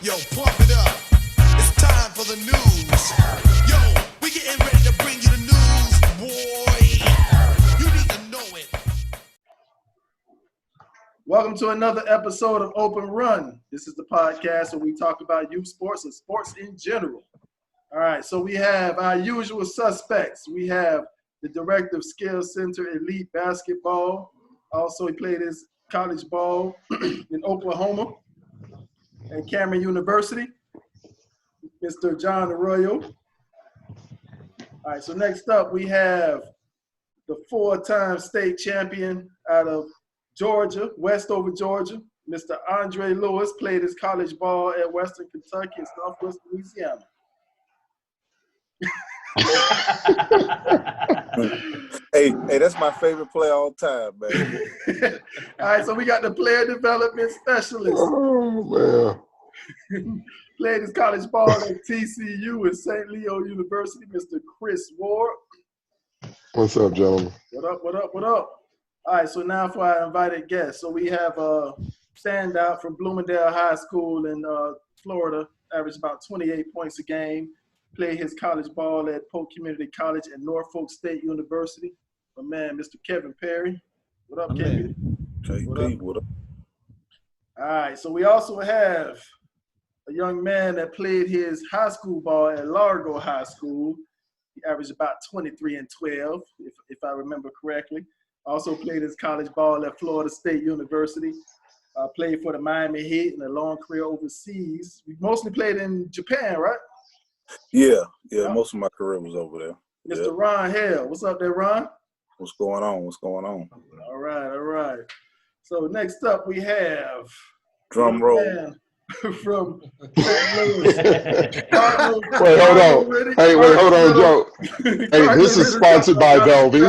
Yo, pump it up. It's time for the news. Yo, we getting ready to bring you the news, boy. You need to know it. Welcome to another episode of Open Run. This is the podcast where we talk about youth sports and sports in general. All right, so we have our usual suspects. We have the Director of Skills Center Elite Basketball. Also, he played his college ball in Oklahoma at Cameron University, Mr. John Arroyo. All right, so next up we have the four-time state champion out of Georgia, Westover, Georgia, Mr. Andre Lewis, played his college ball at Western Kentucky and Southwest Louisiana. Hey, that's my favorite player all time, man. All right, so we got the player development specialist. Oh, man. Played his college ball at TCU and St. Leo University, Mr. Chris Ward. What's up, gentlemen? What up, what up, what up? All right, so now for our invited guests. So we have a standout from Bloomingdale High School in Florida, averaged about 28 points a game. Played his college ball at Polk Community College and Norfolk State University. My man, Mr. Kevin Perry. What up, Kevin? KP, what up? All right, so we also have a young man that played his high school ball at Largo High School. He averaged about 23 and 12, if I remember correctly. Also played his college ball at Florida State University. Played for the Miami Heat and a long career overseas. You mostly played in Japan, right? Yeah, most of my career was over there. Mr. Ron Hale. What's up there, Ron? What's going on? All right. So next up we have Drum roll. from St. Louis. Wait, hold on. Hey, wait, hold on, Joe. Hey, this is sponsored by Belvy.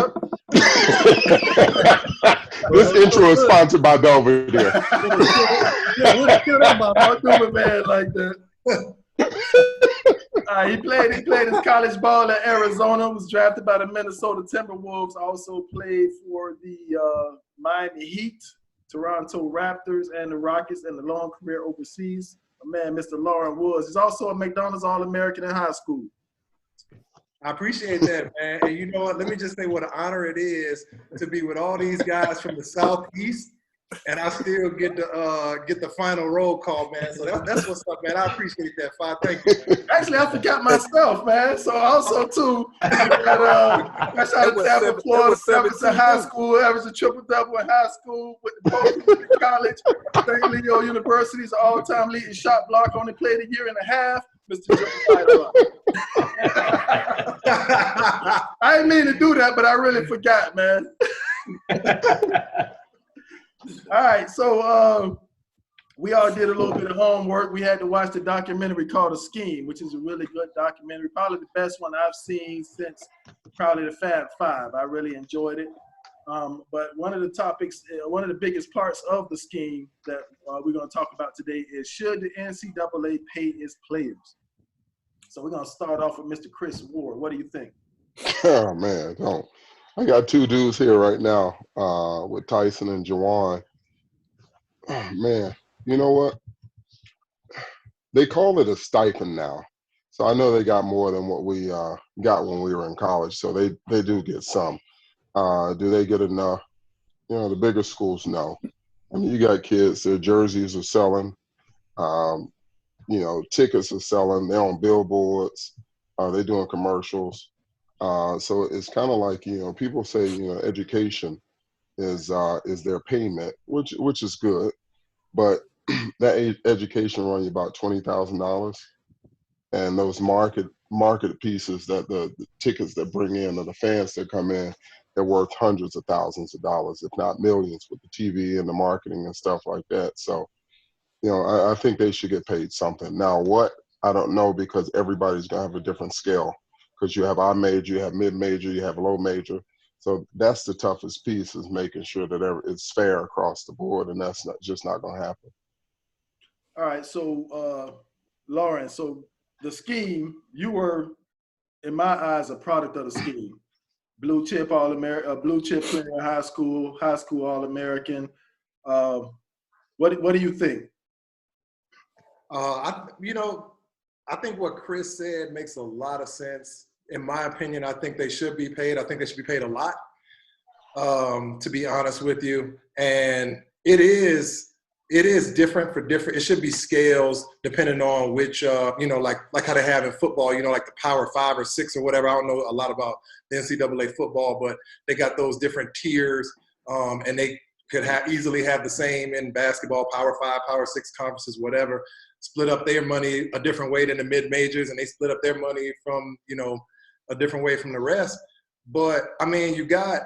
This intro is sponsored by Belvedere. Kill that motherfucker, man, like that. He played his college ball at Arizona, was drafted by the Minnesota Timberwolves, also played for the Miami Heat, Toronto Raptors, and the Rockets, and a long career overseas. My man, Mr. Loren Woods. He's also a McDonald's All-American in high school. I appreciate that, man. And you know what? Let me just say what an honor it is to be with all these guys from the Southeast, and I still get the final roll call, man. So that's what's up, man. I appreciate that, Fi. Thank you. Actually, I forgot myself, man. So also too, that's out of Tampa, Florida, Jefferson High School, averaged a triple-double in high school with the Polk College, St. Leo University's all-time leading shot block. Only played a year and a half. Mr. Joe. I didn't mean to do that, but I really forgot, man. All right, so we all did a little bit of homework. We had to watch the documentary called The Scheme, which is a really good documentary, probably the best one I've seen since probably the Fab Five. I really enjoyed it. But one of the topics, one of the biggest parts of the scheme that we're going to talk about today is, should the NCAA pay its players? So we're going to start off with Mr. Chris Ward. What do you think? Oh, man, don't. I got two dudes here right now with Tyson and Jawan. Oh, man, you know what? They call it a stipend now. So I know they got more than what we got when we were in college. So they do get some. Do they get enough? You know, the bigger schools, no. I mean, you got kids, their jerseys are selling. You know, tickets are selling. They're on billboards. They're doing commercials. So it's kind of like, you know, people say, you know, education is their payment, which is good. But that education run you about $20,000. And those market pieces that the tickets that bring in, or the fans that come in, they're worth hundreds of thousands of dollars, if not millions, with the TV and the marketing and stuff like that. So, you know, I think they should get paid something. Now, what? I don't know, because everybody's going to have a different scale, because you have high major, you have mid-major, you have low major. So that's the toughest piece, is making sure that it's fair across the board, and that's just not going to happen. All right, so Loren, so the scheme, you were, in my eyes, a product of the scheme. Blue chip All-American, blue chip player in high school All-American. What do you think? I think what Chris said makes a lot of sense. In my opinion, I think they should be paid. I think they should be paid a lot, to be honest with you. And it is different for different. It should be scales depending on which, like how they have in football, like the Power 5 or 6 or whatever. I don't know a lot about the NCAA football, but they got those different tiers, and they could easily have the same in basketball, Power 5, Power 6 conferences, whatever. Split up their money a different way than the mid-majors, and they split up their money from, a different way from the rest. But, I mean, you got,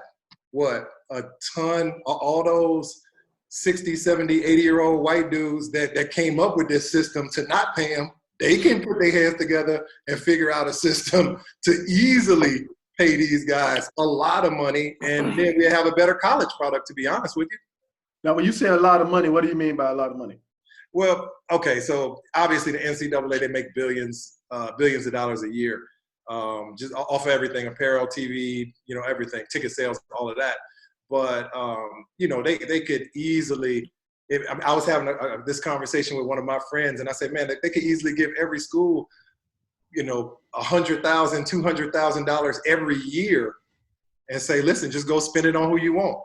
a ton of all those 60, 70, 80-year-old white dudes that came up with this system to not pay them. They can put their hands together and figure out a system to easily pay these guys a lot of money, and then we have a better college product, to be honest with you. Now, when you say a lot of money, what do you mean by a lot of money? Well, okay, so obviously the NCAA, they make billions of dollars a year, just off of everything, apparel, TV, everything, ticket sales, all of that. But, they could easily, I was having this conversation with one of my friends, and I said, man, they could easily give every school, $100,000, $200,000 every year and say, listen, just go spend it on who you want.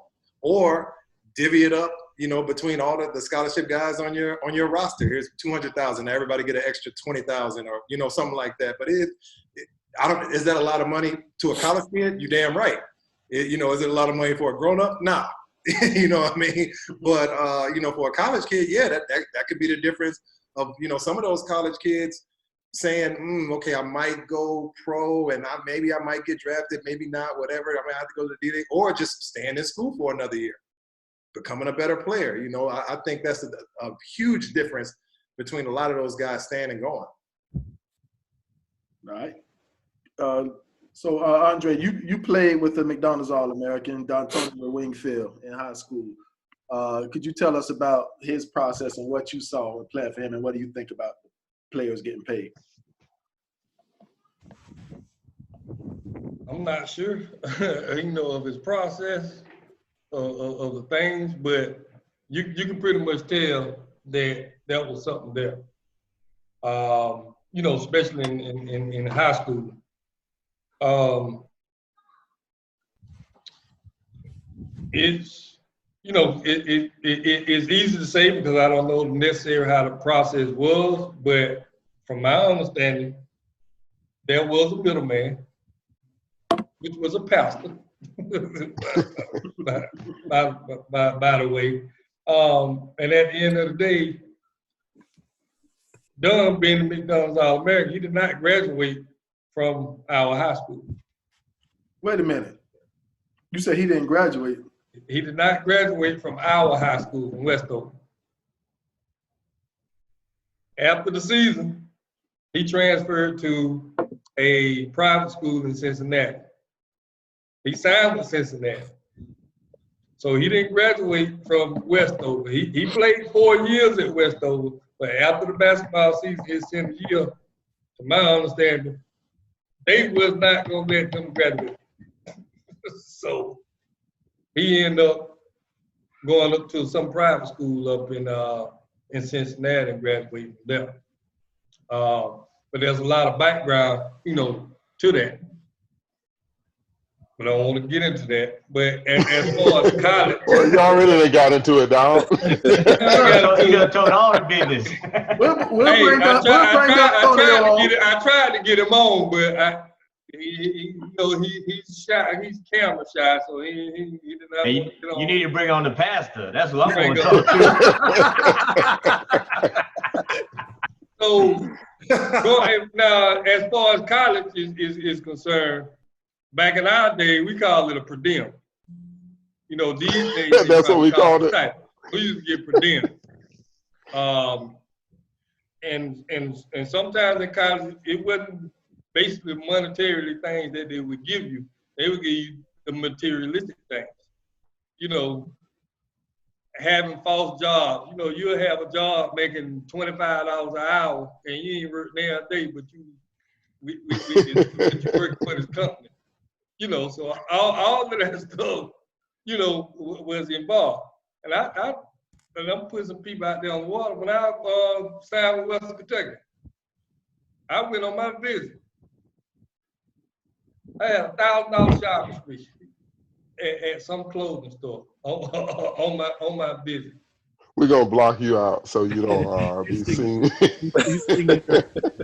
Or divvy it up, between all the scholarship guys on your roster. Here's $200,000. Everybody get an extra $20,000, or something like that. But is that a lot of money to a college kid? You damn right. Is it a lot of money for a grown up? Nah. You know what I mean? But for a college kid, yeah, that could be the difference of some of those college kids saying, okay, I might go pro, and maybe I might get drafted, maybe not, whatever. I might have to go to the D-League, or just staying in school for another year, becoming a better player. I think that's a huge difference between a lot of those guys staying and going. All right. So Andre, you played with the McDonald's All-American, D'Antonio Wingfield, in high school. Could you tell us about his process and what you saw when playing for him, and what do you think about players getting paid? I'm not sure, of his process of the things, but you can pretty much tell that was something there. Especially in high school. It's it's easy to say because I don't know necessarily how the process was, but from my understanding, there was a middleman, which was a pastor, by the way. And at the end of the day, Dunn, being the McDonald's All-American, he did not graduate from our high school. Wait a minute. You said he didn't graduate. He did not graduate from our high school in Westover. After the season, he transferred to a private school in Cincinnati. He signed with Cincinnati. So he didn't graduate from Westover. He played 4 years at Westover, but after the basketball season, his senior year, to my understanding, they was not going to let him graduate. So he ended up going up to some private school up in Cincinnati and graduating there. But there's a lot of background, to that. But I don't want to get into that. But as far as college, well, y'all really got into it, dog. You got told all the business. I tried to get him on, but he's shy. He's camera shy, so he did not. Hey, want to get on. You need to bring on the pastor. That's what I'm going to talk to. So now, as far as college is concerned, back in our day, we call it a per diem. These days that's what we called it. We used to get per diem. And sometimes in college, it wasn't basically monetarily things that they would give you. They would give you the materialistic things. Having false jobs. You'll have a job making $25 an hour and you ain't working there a day, but you work for this company. So all of that stuff, was involved. And and I'm putting some people out there on the water. When I signed with Western Kentucky, I went on my visit. I had $1,000 shopping spree at some clothing store on my visit. We're gonna block you out so you don't be seen.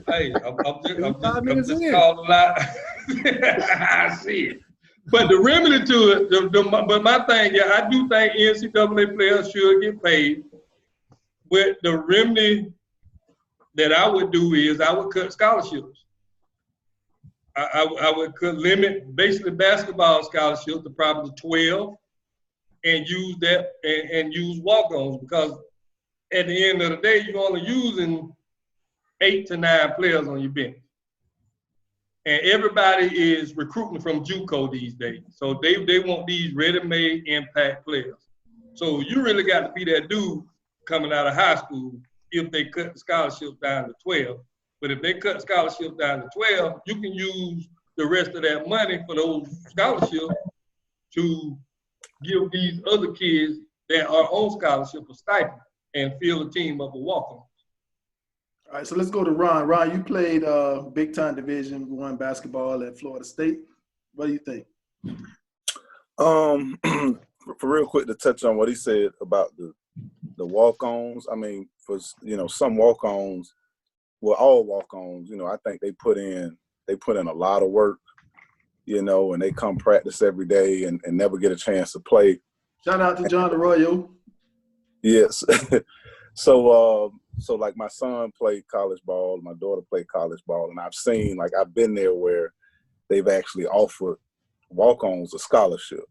Hey, I'm just calling a lot. I see it. But the remedy to it, but my thing, yeah, I do think NCAA players should get paid. But the remedy that I would do is I would cut scholarships. I would limit basically basketball scholarships to probably 12 and use that and use walk-ons, because at the end of the day, you're only using 8 to 9 players on your bench. And everybody is recruiting from JUCO these days. So they want these ready-made impact players. So you really got to be that dude coming out of high school if they cut the scholarship down to 12. But if they cut scholarship down to 12, you can use the rest of that money for those scholarships to give these other kids that are on scholarship a stipend and fill a team up with walk-ons. All right, so let's go to Ron. Ron, you played big-time Division I basketball at Florida State. What do you think? For real quick to touch on what he said about the walk-ons. I mean, for some walk-ons, well, all walk-ons, I think they put in a lot of work, and they come practice every day and never get a chance to play. Shout out to John Arroyo. Yes. So like my son played college ball, my daughter played college ball, and I've been there where they've actually offered walk-ons a scholarship.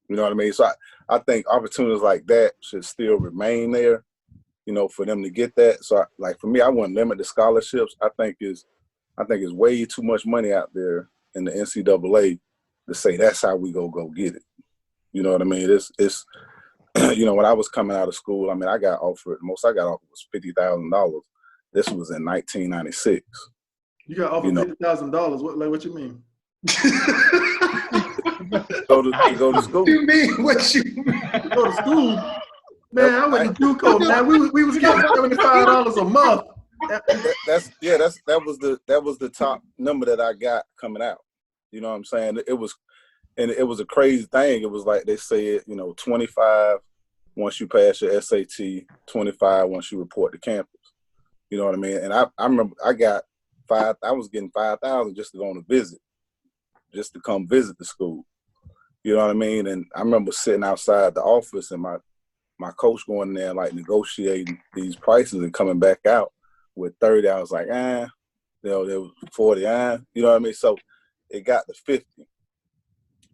You know what I mean? So I think opportunities like that should still remain there, for them to get that. So for me, I wouldn't limit the scholarships. I think it's way too much money out there in the NCAA to say that's how we go get it. You know what I mean? It's when I was coming out of school, I mean, I got offered, most I got offered was $50,000. This was in 1996. You got offered $50,000. What you mean? Go to school. What do you mean? What you mean? Go to school? Man, I went to JUCO, man. We was getting $75 a month. That was the top number that I got coming out. You know what I'm saying? It was a crazy thing. It was like they said, 25 once you pass your SAT, 25 once you report to campus. You know what I mean? And I remember I was getting $5,000 just to go on a visit, just to come visit the school. You know what I mean? And I remember sitting outside the office and my coach going in there negotiating these prices and coming back out with 30. I was like, there was 40, you know what I mean? So it got to 50.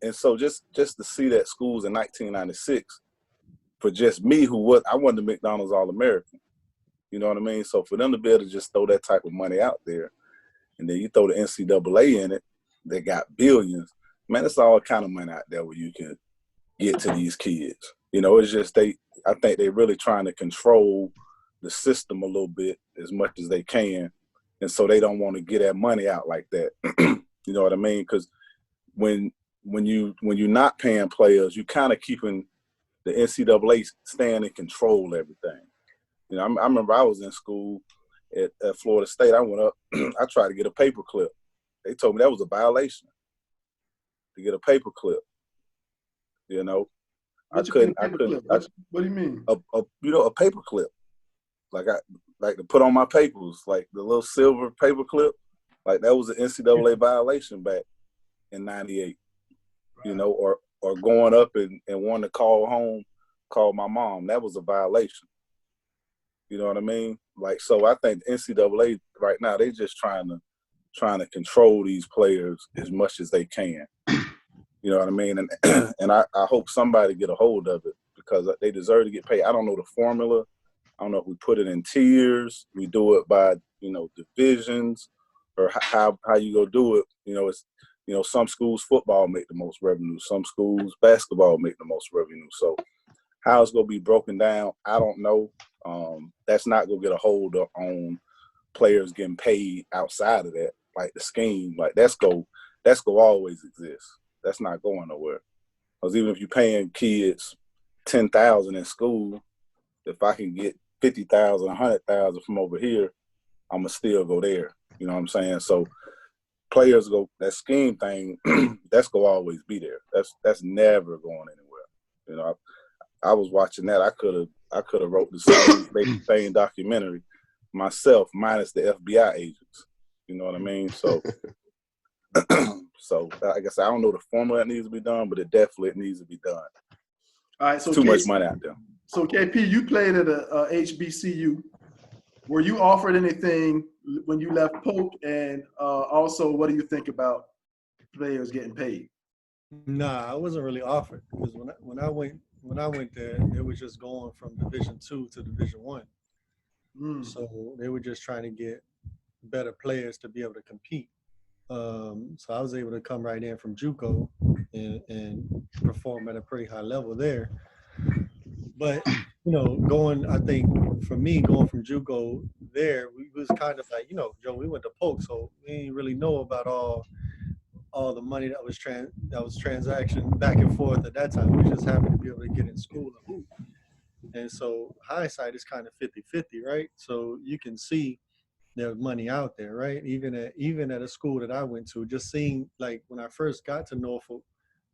And so just to see that schools in 1996, for just me I wasn't a McDonald's All-American. You know what I mean? So for them to be able to just throw that type of money out there, and then you throw the NCAA in it, they got billions. Man, it's all kind of money out there where you can get to these kids. It's just I think they're really trying to control the system a little bit as much as they can. And so they don't want to get that money out like that. You know what I mean? Because when you're not paying players, you kind of keeping the NCAA staying in control of everything. I remember I was in school at Florida State. I went up, I tried to get a paper clip. They told me that was a violation to get a paper clip. I couldn't. What do you mean? A paper clip, like to put on my papers, like the little silver paper clip, like that was an NCAA violation back in '98. Right. Or going up and wanting to call my mom, that was a violation. You know what I mean? So I think the NCAA right now, they just trying to control these players as much as they can. You know what I mean? And I hope somebody get a hold of it because they deserve to get paid. I don't know the formula. I don't know if we put it in tiers. We do it by, divisions or how you go do it. It's, some schools football make the most revenue. Some schools basketball make the most revenue. So how it's going to be broken down, I don't know. That's not going to get a hold on players getting paid outside of that. Like the scheme, that's going to always exist. That's not going nowhere. Because even if you're paying kids $10,000 in school, if I can get 50,000, 100,000 from over here, I'm gonna still go there. You know what I'm saying? So players go, that scheme thing, that's gonna always be there. That's never going anywhere. You know, I was watching that. I could have wrote the same documentary myself, minus the FBI agents. You know what I mean? So, so I guess I don't know the formula that needs to be done, but it definitely needs to be done. All right, so Too much money out there. So KP, you played at a HBCU. Were you offered anything when you left Polk? And also, what do you think about players getting paid? Nah, I wasn't really offered because when I went there, they were just going from Division II to Division I. So they were just trying to get better players to be able to compete. So I was able to come right in from JUCO and perform at a pretty high level there. But I think for me, going from JUCO there, we was kind of like, Joe, we went to Polk, so we didn't really know about all the money that was transaction back and forth at that time. We just happened to be able to get in school and hoop. And so hindsight is kind of 50-50, right? So you can see there's money out there, right? Even at a school that I went to, just seeing, like, when I first got to Norfolk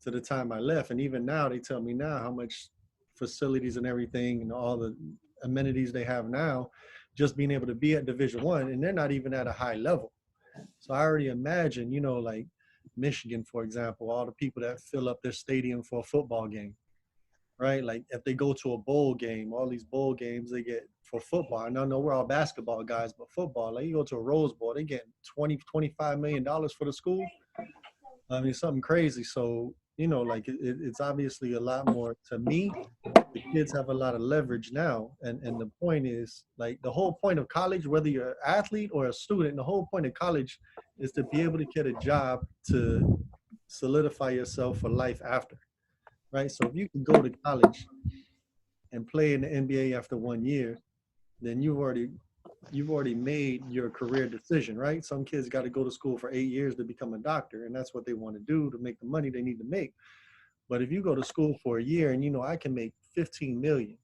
to the time I left, and even now they tell me now how much facilities and everything and all the amenities they have now, just being able to be at Division I, and they're not even at a high level. So I already imagine, like Michigan, for example, all the people that fill up their stadium for a football game, right? Like if they go to a bowl game, all these bowl games they get for football. I know we're all basketball guys, but football, like you go to a Rose Bowl, they get $20-25 million for the school. I mean, something crazy. So, like it's obviously a lot more. To me, the kids have a lot of leverage now. And the point is, like, the whole point of college, whether you're an athlete or a student, the whole point of college is to be able to get a job to solidify yourself for life after, right? So if you can go to college and play in the NBA after 1 year, then you've already made your career decision, right? Some kids got to go to school for 8 years to become a doctor, and that's what they want to do to make the money they need to make. But if you go to school for a year and I can make $15 million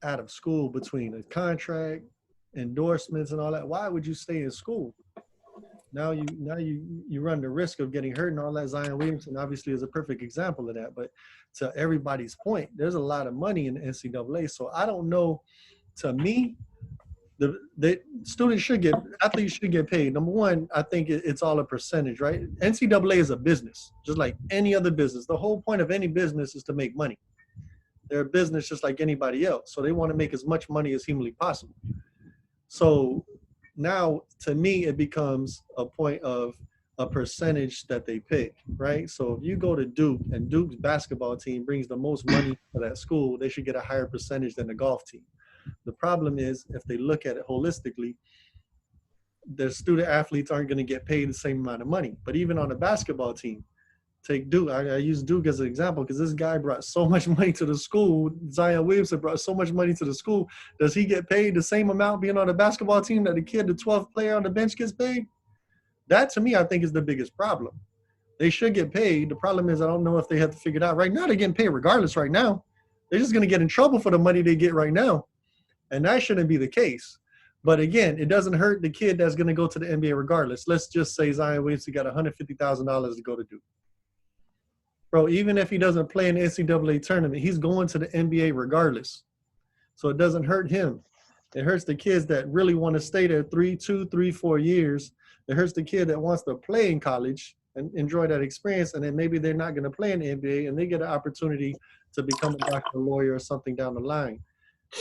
out of school between a contract, endorsements, and all that, why would you stay in school? Now you run the risk of getting hurt and all that. Zion Williamson obviously is a perfect example of that. But to everybody's point, there's a lot of money in the NCAA. So I don't know. To me, the athletes should get paid. Number one, I think it's all a percentage, right? NCAA is a business, just like any other business. The whole point of any business is to make money. They're a business just like anybody else. So they want to make as much money as humanly possible. So now, to me, it becomes a point of a percentage that they pick, right? So if you go to Duke and Duke's basketball team brings the most money for that school, they should get a higher percentage than the golf team. The problem is, if they look at it holistically, their student athletes aren't going to get paid the same amount of money. But even on a basketball team, take Duke. I use Duke as an example because this guy brought so much money to the school. Zion Williamson brought so much money to the school. Does he get paid the same amount being on a basketball team that the 12th player on the bench gets paid? That, to me, I think is the biggest problem. They should get paid. The problem is I don't know if they have to figure it out. Right now, they're getting paid regardless right now. They're just going to get in trouble for the money they get right now. And that shouldn't be the case. But again, it doesn't hurt the kid that's going to go to the NBA regardless. Let's just say Zion Williamson got $150,000 to go to Duke. Bro, even if he doesn't play in the NCAA tournament, he's going to the NBA regardless. So it doesn't hurt him. It hurts the kids that really want to stay there 2, 3, 4 years. It hurts the kid that wants to play in college and enjoy that experience, and then maybe they're not going to play in the NBA, and they get an opportunity to become a doctor, lawyer, or something down the line.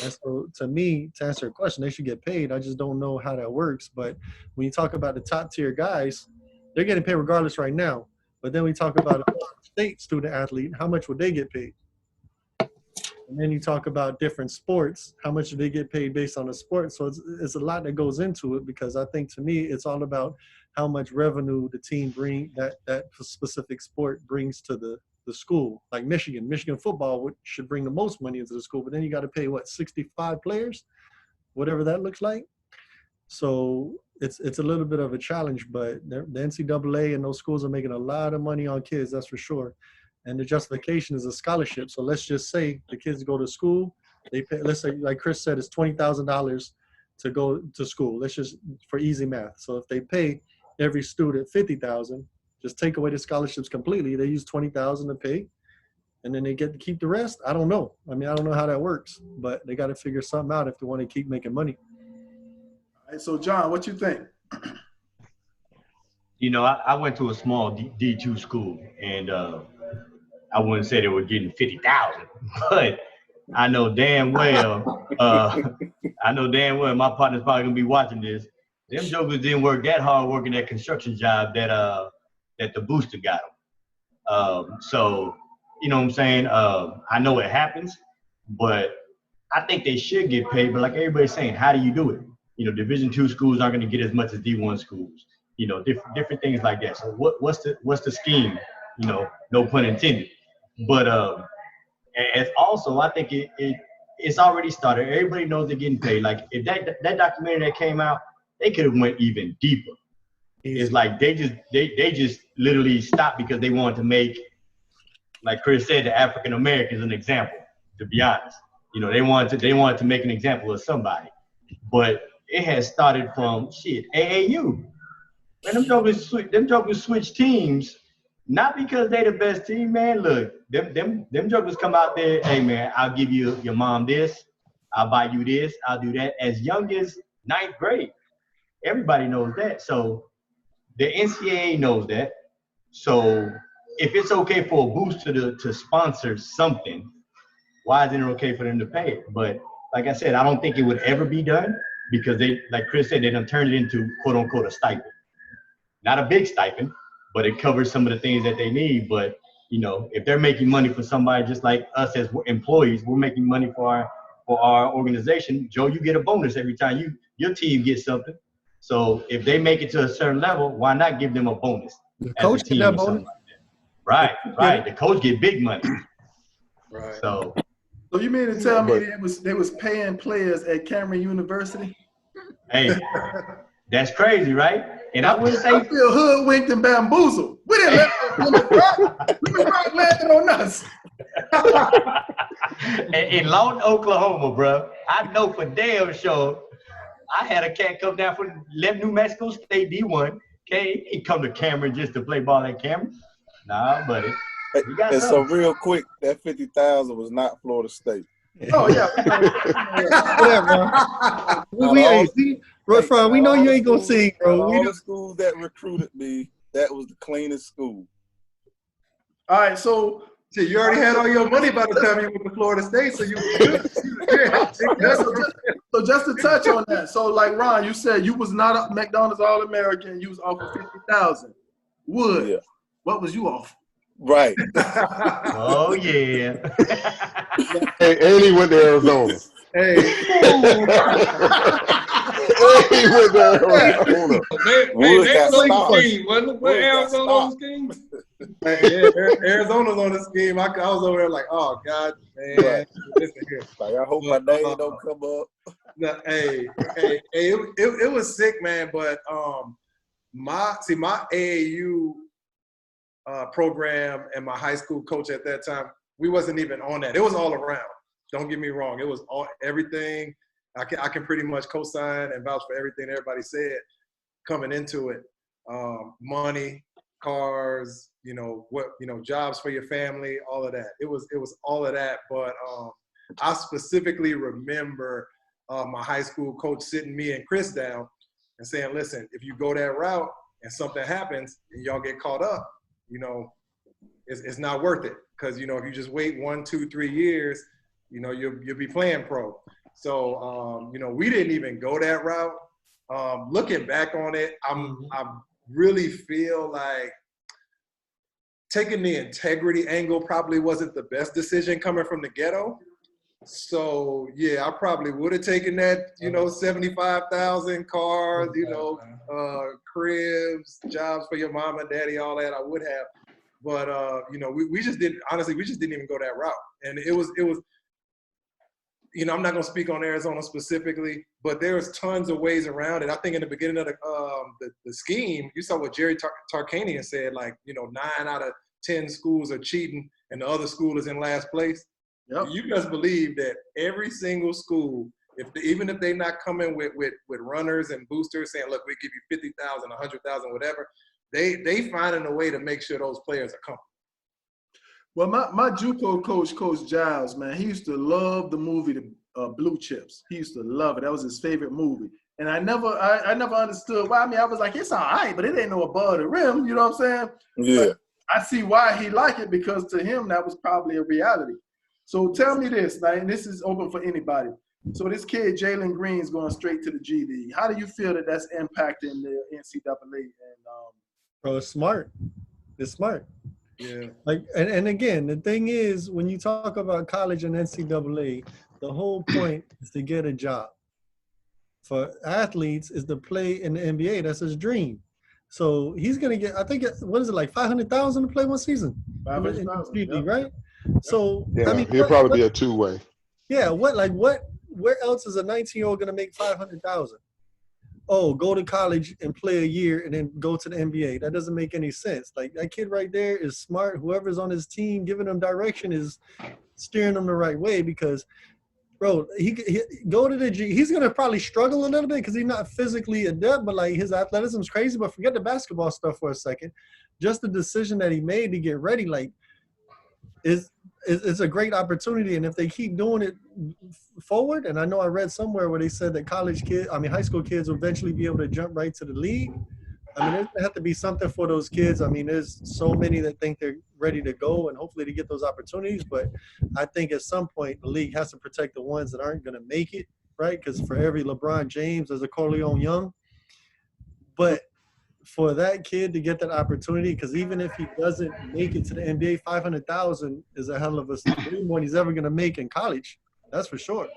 And so, to me, to answer your question, they should get paid. I just don't know how that works. But when you talk about the top-tier guys, they're getting paid regardless right now. But then we talk about a state student athlete, how much would they get paid? And then you talk about different sports, how much do they get paid based on the sport? So it's a lot that goes into it, because I think, to me, it's all about how much revenue the team that specific sport brings to the school. Like Michigan football should bring the most money into the school, but then you got to pay 65 players, whatever that looks like. So it's a little bit of a challenge, but the NCAA and those schools are making a lot of money on kids, that's for sure. And the justification is a scholarship. So let's just say the kids go to school, They pay, let's say, like Chris said, it's $20,000 to go to school. Let's just, for easy math. So if they pay every student $50,000, just take away the scholarships completely. They use $20,000 to pay, and then they get to keep the rest. I don't know. I mean, I don't know how that works, but they got to figure something out if they want to keep making money. All right, so John, what you think? You know, I went to a small D2 school, and I wouldn't say they were getting 50,000, but I know damn well, my partner's probably gonna be watching this. Them jokers didn't work that hard working that construction job that the booster got them. So, you know what I'm saying? I know it happens, but I think they should get paid. But like everybody's saying, how do you do it? You know, Division II schools aren't going to get as much as D1 schools. You know, different things like that. So what's the scheme? You know, no pun intended. But as also, I think it's already started. Everybody knows they're getting paid. Like if that documentary that came out, they could have went even deeper. It's like they just literally stopped because they wanted to make, like Chris said, the African Americans an example. To be honest, you know, they wanted to make an example of somebody, but it has started from AAU. Man, them jokers switch teams, not because they the best team, man. Look, them jokers come out there, hey man, I'll give you your mom this, I'll buy you this, I'll do that. As young as 9th grade, everybody knows that. So the NCAA knows that. So if it's okay for a booster to sponsor something, why isn't it okay for them to pay it? But like I said, I don't think it would ever be done because they, like Chris said, they done turned it into quote unquote a stipend. Not a big stipend, but it covers some of the things that they need. But you know, if they're making money for somebody just like us as employees, we're making money for our organization. Joe, you get a bonus every time your team gets something. So if they make it to a certain level, why not give them a bonus? The coach get that bonus. Like that. Right. The coach get big money. Right. So you mean to tell me they was paying players at Cameron University? Hey, that's crazy, right? And I wouldn't say I feel hoodwinked and bamboozled. We didn't let Plymouth Rock landed on us. In Lawton, Oklahoma, bro, I know for damn sure I had a cat come down from New Mexico State D1. Okay, he come to Cameron just to play ball at Cameron. Nah, buddy. And so real quick, that 50,000 was not Florida State. Oh yeah. Whatever. We know you ain't gonna sing, bro. All the schools that recruited me, that was the cleanest school. All right, so you already had all your money by the time you went to Florida State, so you so just to touch on that. So like Ron, you said you was not a McDonald's All-American. You was offered 50,000. Wood. Yeah. What was you offered? Right. Oh yeah. And he went to Arizona. Hey. He went to Arizona. They was on the scheme, wasn't it? Where Arizona on the scheme? Arizona's on the scheme. I was over there like, oh God, man. Right. Listen here. Like, I hope my name don't come up. It was sick, man. But my AAU program and my high school coach at that time, we wasn't even on that. It was all around. Don't get me wrong. It was everything. I can pretty much co-sign and vouch for everything everybody said coming into it. Money, cars, jobs for your family, all of that. It was all of that. But I specifically remember my high school coach sitting me and Chris down and saying, listen, if you go that route and something happens and y'all get caught up, it's not worth it. Because, if you just wait 1, 2, 3 years, you'll be playing pro. So, we didn't even go that route. Looking back on it, I really feel like taking the integrity angle probably wasn't the best decision coming from the ghetto. So, yeah, I probably would have taken that, 75,000 cars, cribs, jobs for your mom and daddy, all that I would have. But, we just didn't, honestly, we just didn't even go that route. And it was, I'm not going to speak on Arizona specifically, but there's tons of ways around it. I think in the beginning of the scheme, you saw what Jerry Tarkanian said, like, 9 out of 10 schools are cheating and the other school is in last place. Yep. You best believe that every single school, even if they not coming with runners and boosters saying, look, we give you 50,000, 100,000, whatever, they finding a way to make sure those players are comfortable. Well, my JUCO coach, Coach Giles, man, he used to love the movie Blue Chips. He used to love it. That was his favorite movie. And I never understood why. I mean, I was like, it's all right, but it ain't no above the rim. You know what I'm saying? Yeah. But I see why he liked it, because to him, that was probably a reality. So tell me this, now, and this is open for anybody. So this kid, Jalen Green's going straight to the G League. How do you feel that that's impacting the NCAA? Bro, it's smart. It's smart. Yeah. Like, and again, the thing is, when you talk about college and NCAA, the whole point is to get a job. For athletes, is to play in the NBA. That's his dream. So he's gonna get, I think, what is it, like 500,000 to play one season? 500,000, Yep. Right? So Yeah, I mean, he'll probably be a two-way. Yeah, where else is a 19-year-old gonna make 500,000? Oh, go to college and play a year and then go to the NBA. That doesn't make any sense. Like, that kid right there is smart. Whoever's on his team giving him direction is steering him the right way, because, bro, he go to the G. He's gonna probably struggle a little bit because he's not physically adept, but like his athleticism is crazy. But forget the basketball stuff for a second. Just the decision that he made to get ready, like, is a great opportunity. And if they keep doing it forward, and I know I read somewhere where they said that high school kids will eventually be able to jump right to the league. I mean, there's gonna have to be something for those kids. I mean, there's so many that think they're ready to go and hopefully to get those opportunities. But I think at some point the league has to protect the ones that aren't gonna make it, right? Because for every LeBron James, there's a Corleone Young. But for that kid to get that opportunity, because even if he doesn't make it to the NBA, 500,000 is a hell of a more than he's ever gonna make in college. That's for sure.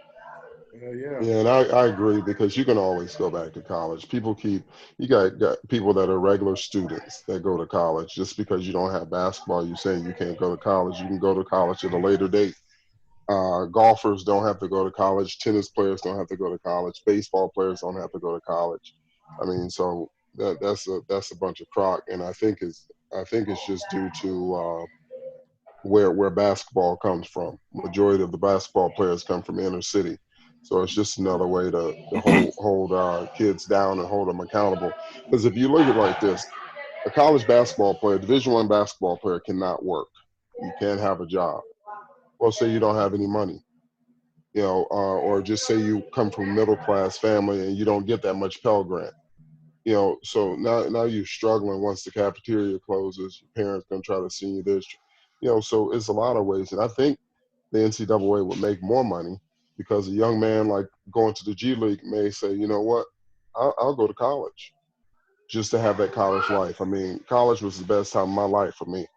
Yeah. Yeah, and I agree, because you can always go back to college. You got people that are regular students that go to college. Just because you don't have basketball, you say you can't go to college. You can go to college at a later date. Golfers don't have to go to college. Tennis players don't have to go to college. Baseball players don't have to go to college. I mean, so that's a bunch of crock, and I think it's just due to where basketball comes from. Majority of the basketball players come from inner city. So it's just another way to hold kids down and hold them accountable. Because if you look at it like this, a college basketball player, Division I basketball player, cannot work. You can't have a job. Well, say you don't have any money, or just say you come from a middle class family and you don't get that much Pell Grant. So now you're struggling once the cafeteria closes. Your parents gonna try to send you this. So it's a lot of ways, and I think the NCAA would make more money, because a young man like going to the G League may say, you know what, I'll go to college just to have that college life. I mean, college was the best time of my life for me,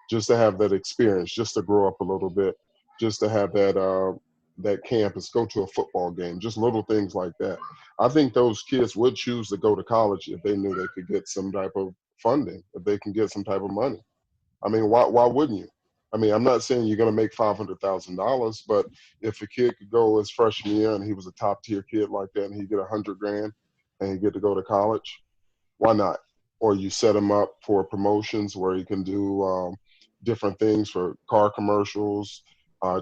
just to have that experience, just to grow up a little bit, just to have that campus, go to a football game, just little things like that. I think those kids would choose to go to college if they knew they could get some type of funding, if they can get some type of money. I mean, why wouldn't you? I mean, I'm not saying you're going to make $500,000, but if a kid could go his freshman year and he was a top tier kid like that, and he get $100,000 and he get to go to college, why not? Or you set him up for promotions where he can do different things for car commercials,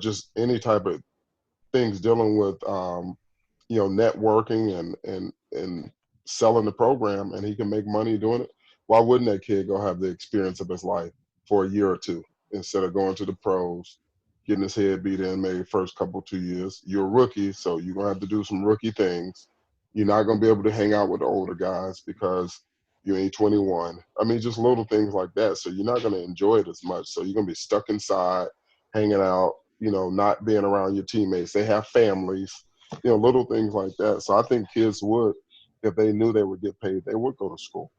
just any type of things dealing with networking and selling the program, and he can make money doing it. Why wouldn't that kid go have the experience of his life for a year or two instead of going to the pros, getting his head beat in maybe first couple 2 years? You're a rookie, so you're gonna have to do some rookie things. You're not gonna be able to hang out with the older guys because you ain't 21. I mean, just little things like that. So you're not gonna enjoy it as much. So you're gonna be stuck inside, hanging out, not being around your teammates. They have families, little things like that. So I think kids would, if they knew they would get paid, they would go to school.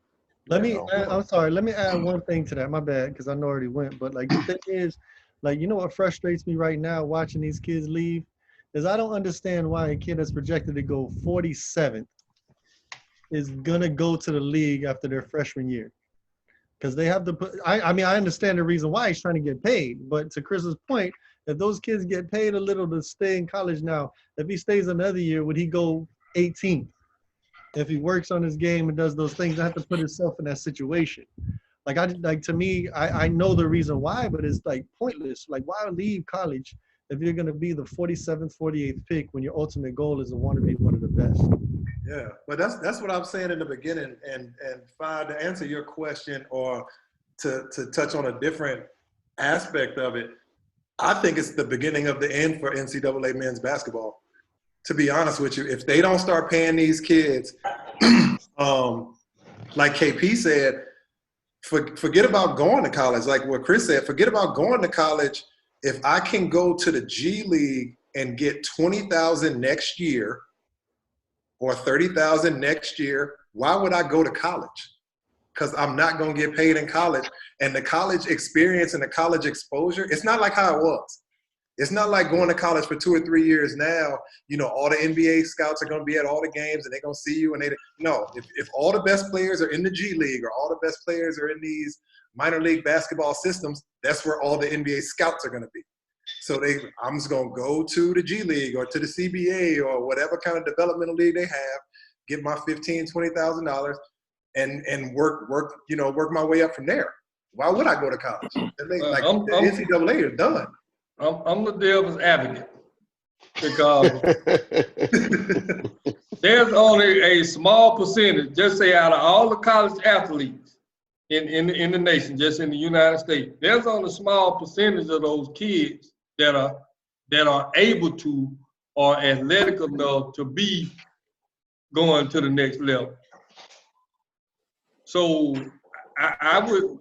I'm sorry. Let me add one thing to that. My bad, because I know I already went. But like, the thing is, like, what frustrates me right now watching these kids leave is I don't understand why a kid that's projected to go 47th is gonna go to the league after their freshman year. Because they have to put. I mean, I understand the reason why he's trying to get paid. But to Chris's point, if those kids get paid a little to stay in college now, if he stays another year, would he go 18th? If he works on his game and does those things, I have to put himself in that situation. To me, I know the reason why, but it's like pointless. Like, why leave college if you're going to be the 47th, 48th pick when your ultimate goal is to want to be one of the best. Yeah, but that's what I'm saying in the beginning, and to answer your question or to touch on a different aspect of it, I think it's the beginning of the end for NCAA men's basketball. To be honest with you, if they don't start paying these kids, like KP said, forget about going to college. Like what Chris said, forget about going to college. If I can go to the G League and get $20,000 next year or $30,000 next year, why would I go to college? Because I'm not going to get paid in college. And the college experience and the college exposure, it's not like how it was. It's not like going to college for 2 or 3 years now. You know, all the NBA scouts are going to be at all the games and they're going to see you. And no, if all the best players are in the G League or all the best players are in these minor league basketball systems, that's where all the NBA scouts are going to be. So I'm just going to go to the G League or to the CBA or whatever kind of developmental league they have, get my $15,000, $20,000 and work my way up from there. Why would I go to college? The NCAA is done. I'm the devil's advocate because there's only a small percentage, just say out of all the college athletes in the nation, just in the United States, there's only a small percentage of those kids that are able to or athletic enough to be going to the next level. So I would,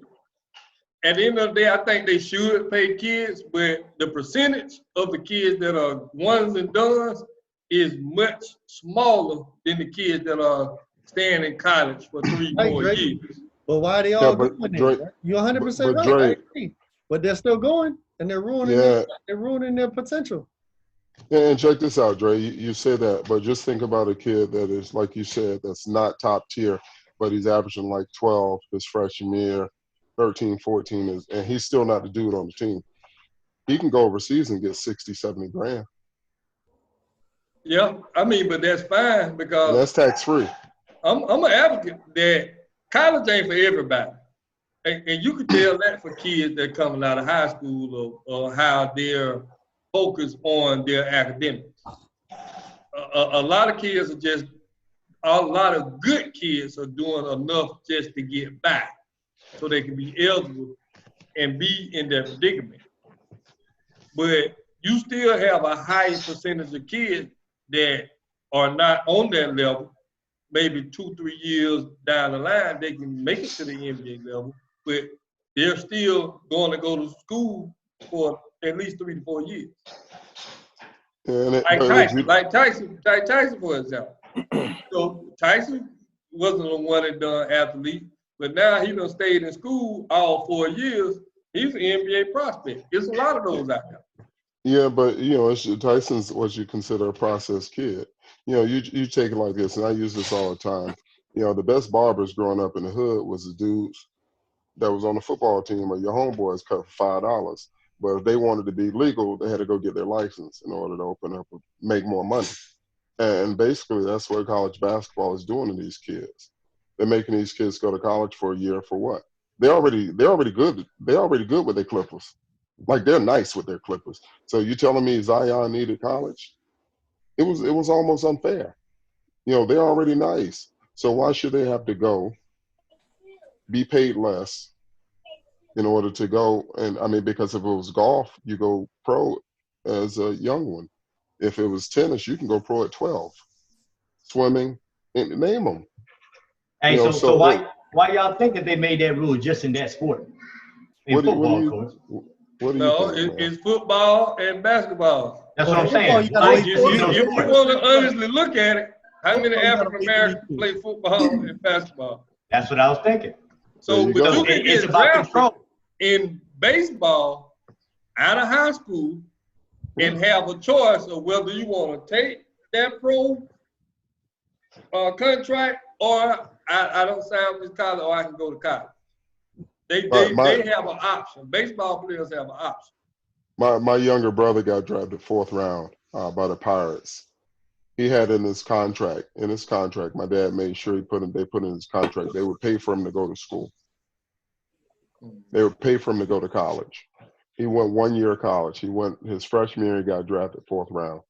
at the end of the day, I think they should pay kids, but the percentage of the kids that are ones and dones is much smaller than the kids that are staying in college for 3 more years. But why are they all doing it? You're 100% right. I agree. But they're still going, and they're ruining their potential. Yeah, and check this out, Dre. You say that, but just think about a kid that is, like you said, that's not top tier, but he's averaging like 12 his freshman year, 13, 14, and he's still not the dude on the team. He can go overseas and get 60, 70 grand. Yeah, I mean, but that's fine because and that's tax free. I'm an advocate that college ain't for everybody. And you can tell that for kids that coming out of high school or how they're focused on their academics. A lot of kids are just, a lot of good kids are doing enough just to get by so they can be eligible and be in their predicament. But you still have a high percentage of kids that are not on that level. Maybe 2, 3 years down the line, they can make it to the NBA level, but they're still going to go to school for at least 3 to 4 years. Like Tyson, for example. So Tyson wasn't a one and done athlete, but now he done stayed in school all 4 years. He's an NBA prospect. There's a lot of those out there. Yeah, but Tyson's what you consider a processed kid. You take it like this, and I use this all the time. The best barbers growing up in the hood was the dudes that was on the football team or your homeboys cut for $5. But if they wanted to be legal, they had to go get their license in order to open up and make more money. And basically, that's what college basketball is doing to these kids. They're making these kids go to college for a year for what? They're already good. They're already good with their Clippers. Like they're nice with their Clippers. So you telling me Zion needed college? It was almost unfair. They're already nice. So why should they have to go, be paid less in order to go? And I mean, because if it was golf, you go pro as a young one. If it was tennis, you can go pro at 12. Swimming, and name them. Hey, so why y'all think that they made that rule just in that sport? In football, of course. What do you think, it's football and basketball. That's what I'm saying. If you want to honestly look at it, how many African Americans play football and basketball? That's what I was thinking. So, but you can it's get about drafted control. in baseball out of high school and have a choice of whether you want to take that pro contract or I don't sign with college or I can go to college. They have an option. Baseball players have an option. My younger brother got drafted 4th round by the Pirates. He had in his contract, my dad made sure they put in his contract, they would pay for him to go to school. They would pay for him to go to college. He went 1 year of college. He went his freshman year. He got drafted 4th round.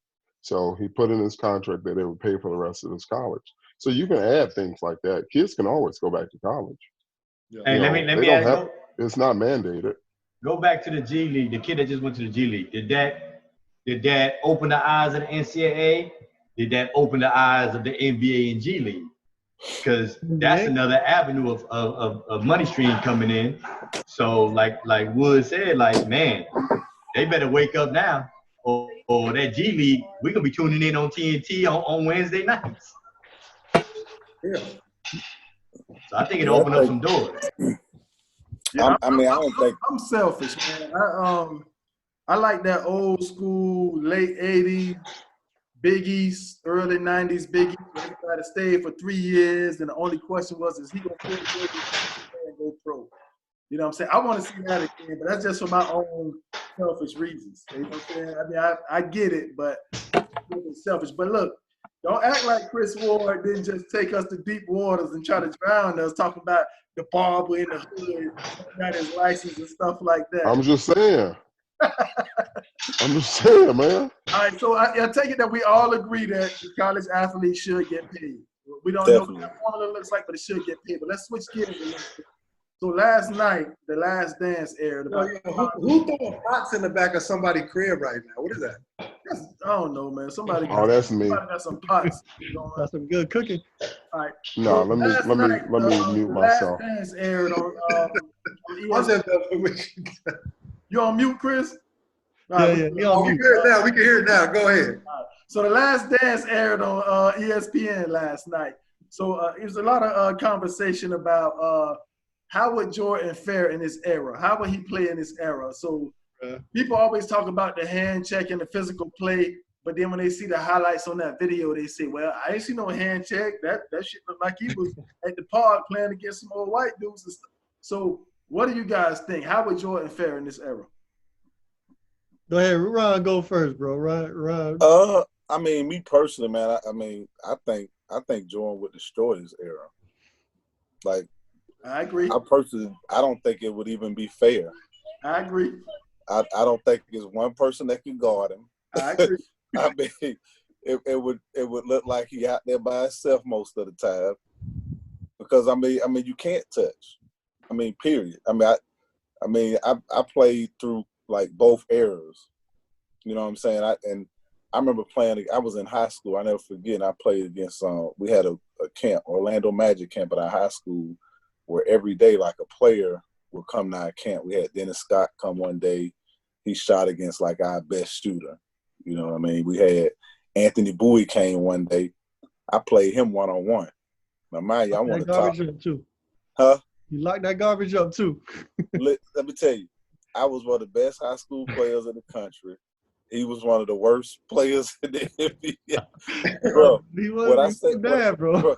So he put in his contract that they would pay for the rest of his college. So you can add things like that. Kids can always go back to college. Hey, You let know, me they don't ask, have. It's not mandated. go back to the G League. The kid that just went to the G League. Did that open the eyes of the NCAA? Did that open the eyes of the NBA and G League? Because that's another avenue of money stream coming in. So like Wood said, like, man, they better wake up now, or that G League, we're gonna be tuning in on TNT on Wednesday nights. Yeah. So I think it opened up some doors. Yeah, I don't think I'm selfish, man. I like that old school late '80s Big East, early '90s Big East. Everybody stayed for 3 years, and the only question was, is he gonna play good and go pro? You know what I'm saying? I want to see that again, but that's just for my own selfish reasons. You know what I'm saying? I mean, I get it, but it's selfish. But look, don't act like Chris Ward didn't just take us to deep waters and try to drown us, talking about the barber in the hood, got his license and stuff like that. I'm just saying. I'm just saying, man. All right, so I take it that we all agree that the college athletes should get paid. We don't Definitely. know what that formula looks like, but it should get paid. But let's switch gears a little bit. So last night, The Last Dance aired. Who throwing pots in the back of somebody's crib right now? What is that? I don't know, man. Somebody That's me. got some pots. That's some good cooking. All right. No, So let last night, me mute The myself. Last Dance aired on I'm ESPN. just with you. You on mute, Chris? All Yeah, right, yeah. Oh, we can hear it now. We can hear it now. Go ahead. So The Last Dance aired on ESPN last night. So it was a lot of conversation about how would Jordan fare in this era? How would he play in this era? So people always talk about the hand check and the physical play, but then when they see the highlights on that video, they say, well, I ain't see no hand check. That shit looked like he was at the park playing against some old white dudes and stuff. So what do you guys think? How would Jordan fare in this era? Go ahead, Ron. Go first, bro. Ron. I mean, me personally, man. I think Jordan would destroy this era. Like, I agree. I don't think it would even be fair. I agree. I don't think there's one person that can guard him. I agree. I mean, it would look like he out there by himself most of the time. Because I mean, you can't touch. I mean, period. I played through like both eras. You know what I'm saying? I remember playing. I was in high school. I never forget. I played against. We had a camp, Orlando Magic camp at our high school, where every day, like a player would come to our camp. We had Dennis Scott come one day. He shot against like our best shooter. You know what I mean? We had Anthony Bowie came one day. I played him one-on-one. Now, mind you, I want to talk. Up too. Huh? You locked that garbage up too. Let me tell you, I was one of the best high school players in the country. He was one of the worst players in the NBA. Bro, what I say, bad, bro,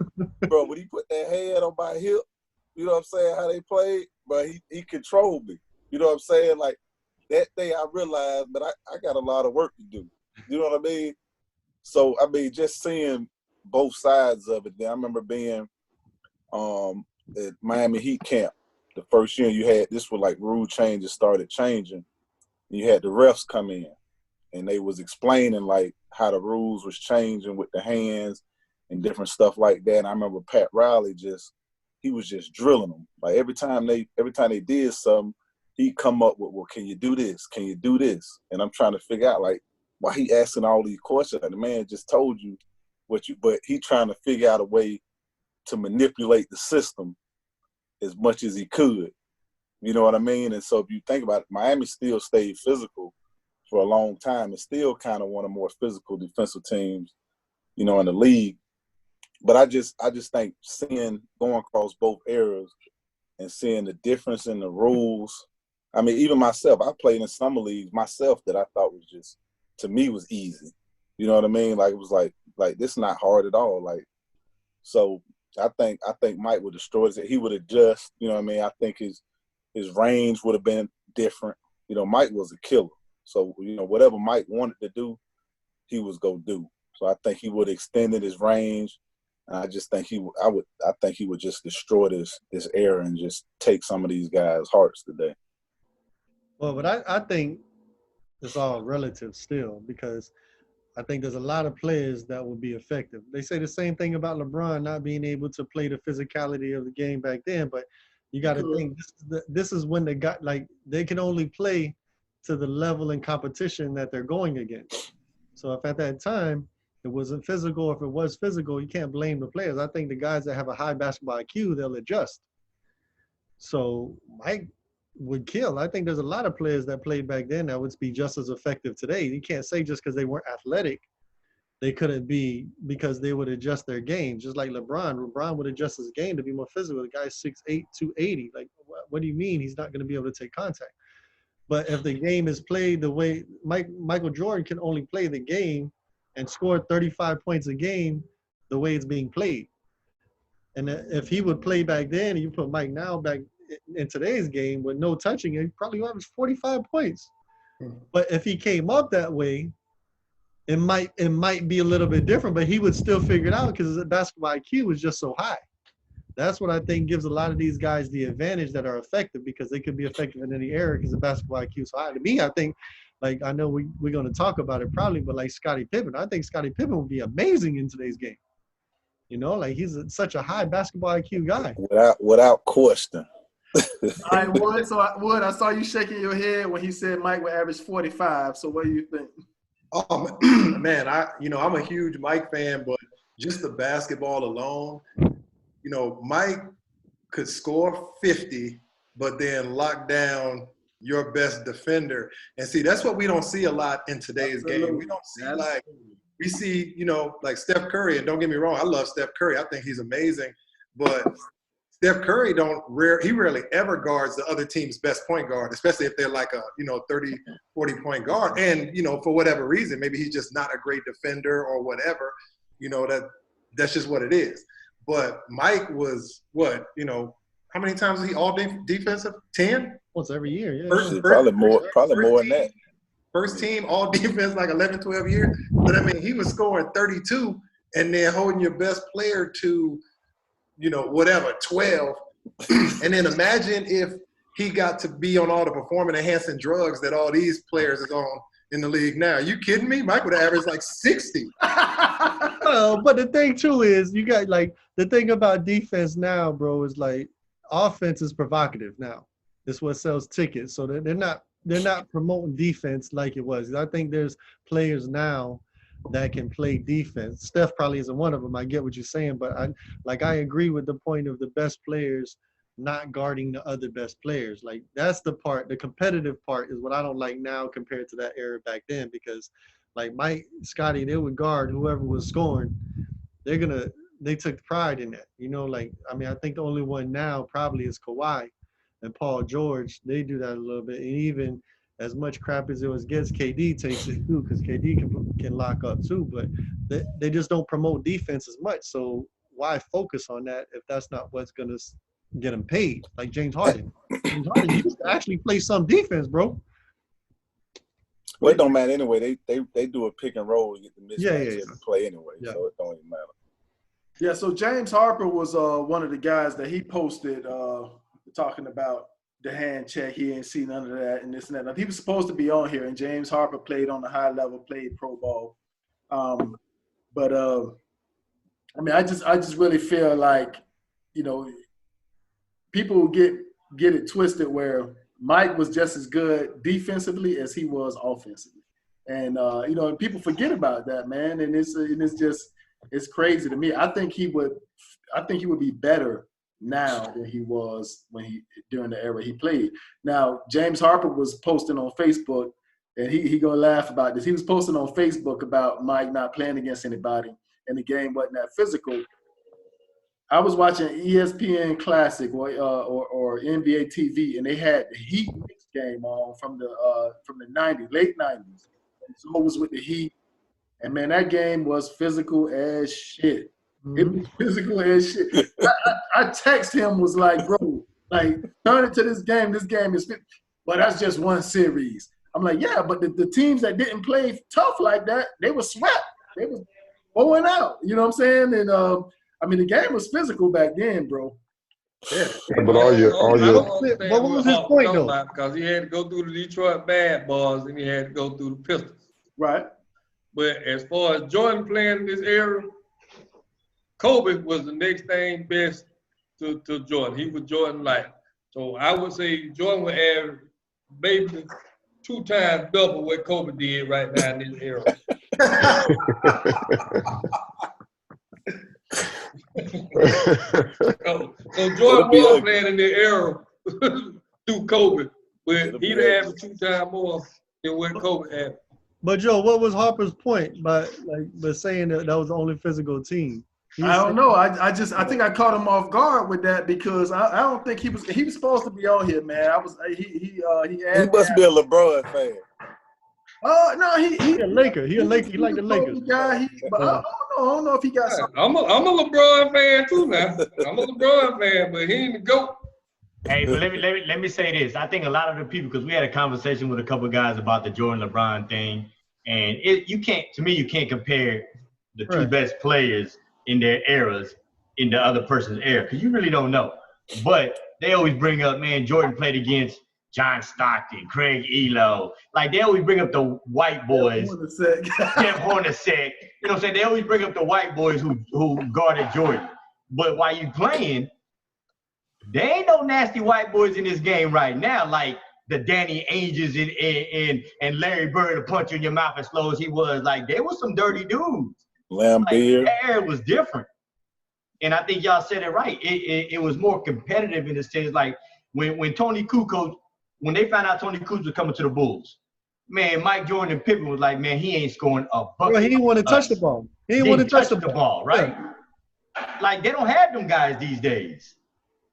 when he put that hand on my hip, you know what I'm saying, how they played, but he controlled me. You know what I'm saying? Like, that day I realized that I got a lot of work to do. You know what I mean? So, I mean, just seeing both sides of it. Then I remember being at Miami Heat camp the first year. You had, this was like rule changes started changing. You had the refs come in, and they was explaining like how the rules was changing with the hands and different stuff like that. And I remember Pat Riley he was just drilling them. Like every time they did something, he'd come up with, well, can you do this? Can you do this? And I'm trying to figure out like why he asking all these questions. Like, the man just told you but he trying to figure out a way to manipulate the system as much as he could. You know what I mean? And so if you think about it, Miami still stayed physical for a long time. It's still kind of one of the more physical defensive teams, you know, in the league. But I just think going across both eras and seeing the difference in the rules. I mean, even myself, I played in summer leagues myself that I thought was just, to me, was easy. You know what I mean? Like, it was like this is not hard at all. Like, so I think Mike would destroy it. He would adjust. You know what I mean? I think his range would have been different. You know, Mike was a killer. So, you know, whatever Mike wanted to do, he was going to do. So I think he would have extended his range. And I just think I think he would just destroy this era and just take some of these guys' hearts today. Well, but I think it's all relative still because I think there's a lot of players that will be effective. They say the same thing about LeBron not being able to play the physicality of the game back then, but you got to think this is when they got like they can only play to the level and competition that they're going against. So if at that time it wasn't physical, if it was physical, you can't blame the players. I think the guys that have a high basketball IQ, they'll adjust. So Mike would kill. I think there's a lot of players that played back then that would be just as effective today. You can't say just because they weren't athletic, they couldn't be because they would adjust their game. Just like LeBron. LeBron would adjust his game to be more physical. The guy's 6'8", 280. Like, what do you mean he's not going to be able to take contact? But if the game is played the way Michael Jordan can only play the game and score 35 points a game the way it's being played. And if he would play back then, and you put Mike now back in today's game with no touching, he probably averaged 45 points. But if he came up that way, it might be a little bit different, but he would still figure it out because his basketball IQ was just so high. That's what I think gives a lot of these guys the advantage that are effective because they could be effective in any era because the basketball IQ is so high. To me, I think, like I know we're going to talk about it probably, but like Scottie Pippen, I think Scottie Pippen would be amazing in today's game. You know, like he's such a high basketball IQ guy. Without question. All right, Wood. So Wood, I saw you shaking your head when he said Mike would average 45. So what do you think? Oh man, I'm a huge Mike fan, but just the basketball alone, Mike could score 50, but then lock down your best defender. And see, that's what we don't see a lot in today's game. We don't see we see, like Steph Curry, and don't get me wrong, I love Steph Curry. I think he's amazing, but Steph Curry he rarely ever guards the other team's best point guard, especially if they're like a, 30, 40 point guard. And, for whatever reason, maybe he's just not a great defender or whatever, that's just what it is. But Mike was how many times was he all defensive? 10? Once every year, yeah. Probably more than that. First team, all defense, like 11, 12 years. But, I mean, he was scoring 32 and then holding your best player to, 12. And then imagine if he got to be on all the performance-enhancing drugs that all these players is on in the league now. Are you kidding me? Mike would average like 60. Well, but the thing, too, is you got, like, the thing about defense now, bro, is, like, offense is provocative now. It's what sells tickets. So they're not promoting defense like it was. I think there's players now that can play defense. Steph probably isn't one of them. I get what you're saying, but I agree with the point of the best players not guarding the other best players. Like that's the competitive part is what I don't like now compared to that era back then because like Mike, Scotty, they would guard whoever was scoring. They took pride in that. I think the only one now probably is Kawhi and Paul George. They do that a little bit. And even as much crap as it gets, KD takes it too because KD can lock up too. But they just don't promote defense as much. So why focus on that if that's not what's going to get them paid? Like James Harden. James Harden used to actually play some defense, bro. Well, it don't matter anyway. They do a pick and roll to get the mismatch to play anyway, so it don't even matter. Yeah, so James Harper was one of the guys that he posted talking about the hand check. He ain't seen none of that and this and that. Now, he was supposed to be on here, and James Harper played on the high level, played pro ball. I just really feel like, people get it twisted where Mike was just as good defensively as he was offensively. And, people forget about that, man. And it's crazy to me. I think he would be better now than he was during the era he played. Now, James Harper was posting on Facebook, and he gonna laugh about this. He was posting on Facebook about Mike not playing against anybody, and the game wasn't that physical. I was watching ESPN Classic or NBA TV, and they had the Heat game on from the 90s, late 90s. So it was with the Heat, and man, that game was physical as shit. It was physical as shit. I text him, was like, bro, like, turn it to this game. This game is fit. But that's just one series. I'm like, yeah, but the teams that didn't play tough like that, they were swept. They was going out. You know what I'm saying? And, the game was physical back then, bro. Yeah. But all I your don't understand But what was his Hawk point, talking though? about, because he had to go through the Detroit Bad Boys and he had to go through the Pistons. Right. But as far as Jordan playing in this era, Kobe was the next thing best to Jordan. He was Jordan like. So I would say Jordan would average maybe 2 times double what Kobe did right now in this era. So Jordan It'll be was ugly. playing in the era through Kobe, but It'll be he'd ugly. average 2 times more than what Kobe had. But Joe, what was Harper's point by saying that was the only physical team? I don't know. I think I caught him off guard with that because I don't think he was supposed to be on here, man. He He must be a LeBron fan. No, He a Laker. He like the Lakers. Guy. But I don't know if he got something. I'm a LeBron fan too now. I'm a LeBron fan, but he ain't the GOAT. Hey, but let me say this. I think a lot of the people, because we had a conversation with a couple of guys about the Jordan LeBron thing, and you can't compare the two best players in their eras in the other person's era, because you really don't know. But they always bring up, man, Jordan played against John Stockton, Craig Elo. Like, they always bring up the white boys. Jeff Hornacek. You know what I'm saying? They always bring up the white boys who guarded Jordan. But while you playing, there ain't no nasty white boys in this game right now, like the Danny Ainges and Larry Bird to punch you in your mouth as slow as he was. Like, there was some dirty dudes. Lambeer. Like, that era was different. And I think y'all said it right. It was more competitive in the sense, like, when Tony Kukoc, when they found out Tony Kukoc was coming to the Bulls, man, Mike Jordan and Pippen was like, man, he ain't scoring a bucket. Well, he didn't want to touch the ball. He didn't want to touch the ball, right? Yeah. Like, they don't have them guys these days.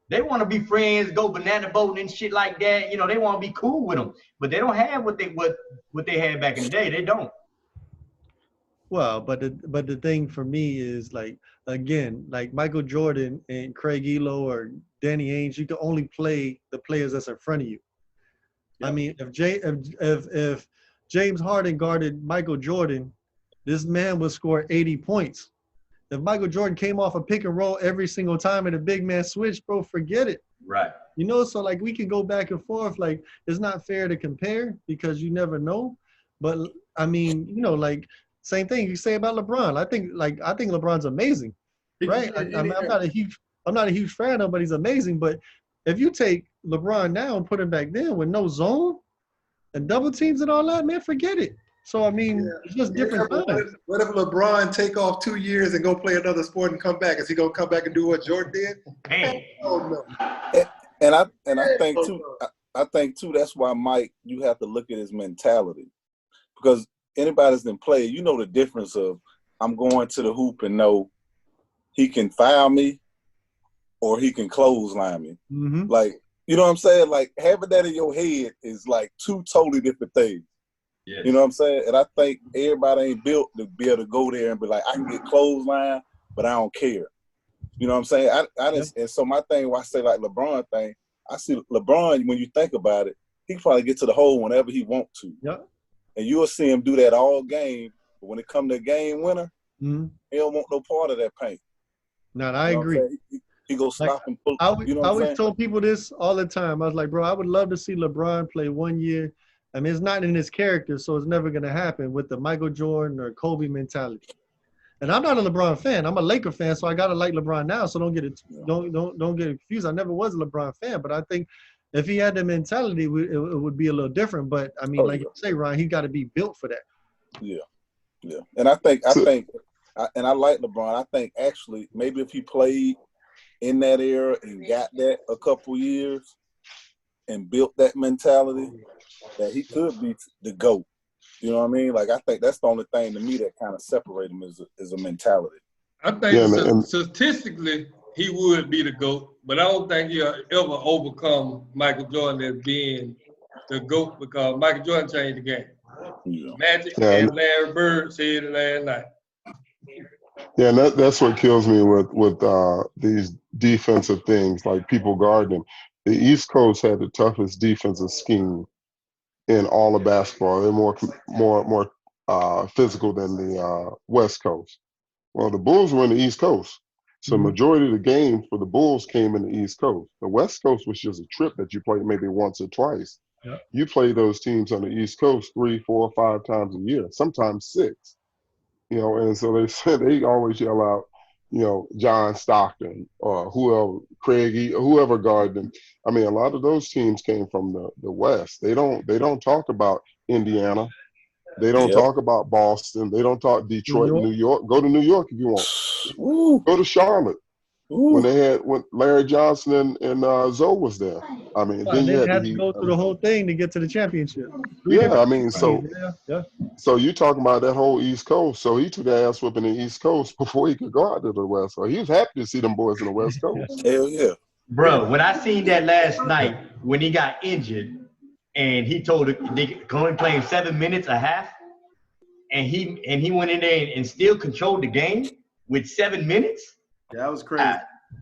They want to be friends, go banana boating and shit like that. You know, they want to be cool with them, but they don't have what they had back in the day. They don't. Well, but the thing for me is, like, again, like Michael Jordan and Craig Elo or Danny Ainge, you can only play the players that's in front of you. Yep. I mean, if James Harden guarded Michael Jordan, this man would score 80 points. If Michael Jordan came off a pick and roll every single time and a big man switch, bro, forget it. Right. You know, so like we can go back and forth. Like, it's not fair to compare because you never know. But I mean, you know, like, same thing you say about LeBron. I think LeBron's amazing, right? I'm not a huge fan of, but he's amazing. But if you take LeBron now and put him back then with no zone and double teams and all that, man, forget it. So I mean, it's just different times. What if LeBron take off 2 years and go play another sport and come back? Is he gonna come back and do what Jordan did? Hey. Oh no. And I think too. That's why, Mike, you have to look at his mentality, because anybody that's been playing, you know the difference of I'm going to the hoop and know he can foul me or he can clothesline me. Mm-hmm. Like, you know what I'm saying? Like, having that in your head is like 2 totally different things. Yes. You know what I'm saying? And I think everybody ain't built to be able to go there and be like, I can get clothesline, but I don't care. You know what I'm saying? And so my thing, why I say like LeBron thing, I see LeBron, when you think about it, he can probably get to the hole whenever he want to. Yeah. And you'll see him do that all game. But when it come to a game winner, he don't want no part of that paint. No, I agree. He go stop and pull. I always told people this all the time. I was like, bro, I would love to see LeBron play 1 year. I mean, it's not in his character, so it's never going to happen with the Michael Jordan or Kobe mentality. And I'm not a LeBron fan. I'm a Laker fan, so I got to like LeBron now. So don't get confused. I never was a LeBron fan, but I think if he had the mentality, it would be a little different. But I mean, you say, Ryan, he got to be built for that. Yeah, yeah. And I think, and I like LeBron. I think actually maybe if he played in that era and got that a couple years and built that mentality, that he could be the GOAT. You know what I mean? Like, I think that's the only thing to me that kind of separates him is a mentality. I think statistically he would be the GOAT, but I don't think he'll ever overcome Michael Jordan as being the GOAT, because Michael Jordan changed the game. Yeah. Magic and Larry Bird said it last night. Yeah, and that's what kills me with these defensive things, like people guarding. The East Coast had the toughest defensive scheme in all of basketball. They're more physical than the West Coast. Well, the Bulls were in the East Coast. So majority of the games for the Bulls came in the East Coast. The West Coast was just a trip that you played maybe once or twice. Yep. You play those teams on the East Coast 3, 4, 5 times a year, sometimes 6. You know, and so they said they always yell out, you know, John Stockton or whoever, Craigie, whoever guarded them. I mean, a lot of those teams came from the West. They don't talk about Indiana. They don't talk about Boston. They don't talk Detroit, New York. Go to New York if you want. Ooh. Go to Charlotte. Ooh. When Larry Johnson and Zoe was there. I mean, then you had to go through the whole thing to get to the championship. Yeah, I mean, so yeah. so you talking about that whole East Coast. So he took ass whooping in the East Coast before he could go out to the West. So he was happy to see them boys in the West Coast. Hell yeah. Bro, when I seen that last night when he got injured and he told they only playing 7 minutes a half, and he went in there and still controlled the game with 7 minutes. Yeah, that was crazy.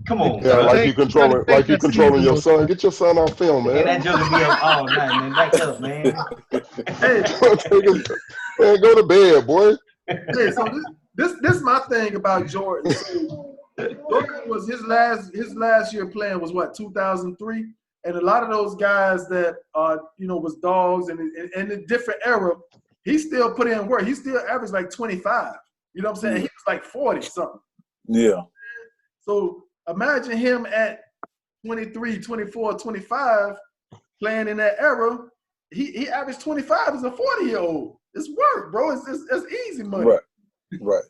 Come on, Yeah, bro. like you controlling your son. Get your son off film, man. And that joke be up all night, man. Back up, man. Hey, man, go to bed, boy. hey, so this my thing about Jordan. So, Jordan was his last year playing was what, 2003, and a lot of those guys that was dogs and in a different era, he still put in work. He still averaged like 25. You know what I'm saying? He was like 40 something. Yeah. So imagine him at 23, 24, 25 playing in that era. He averaged 25 as a 40-year-old. It's work, bro. It's easy money. Right.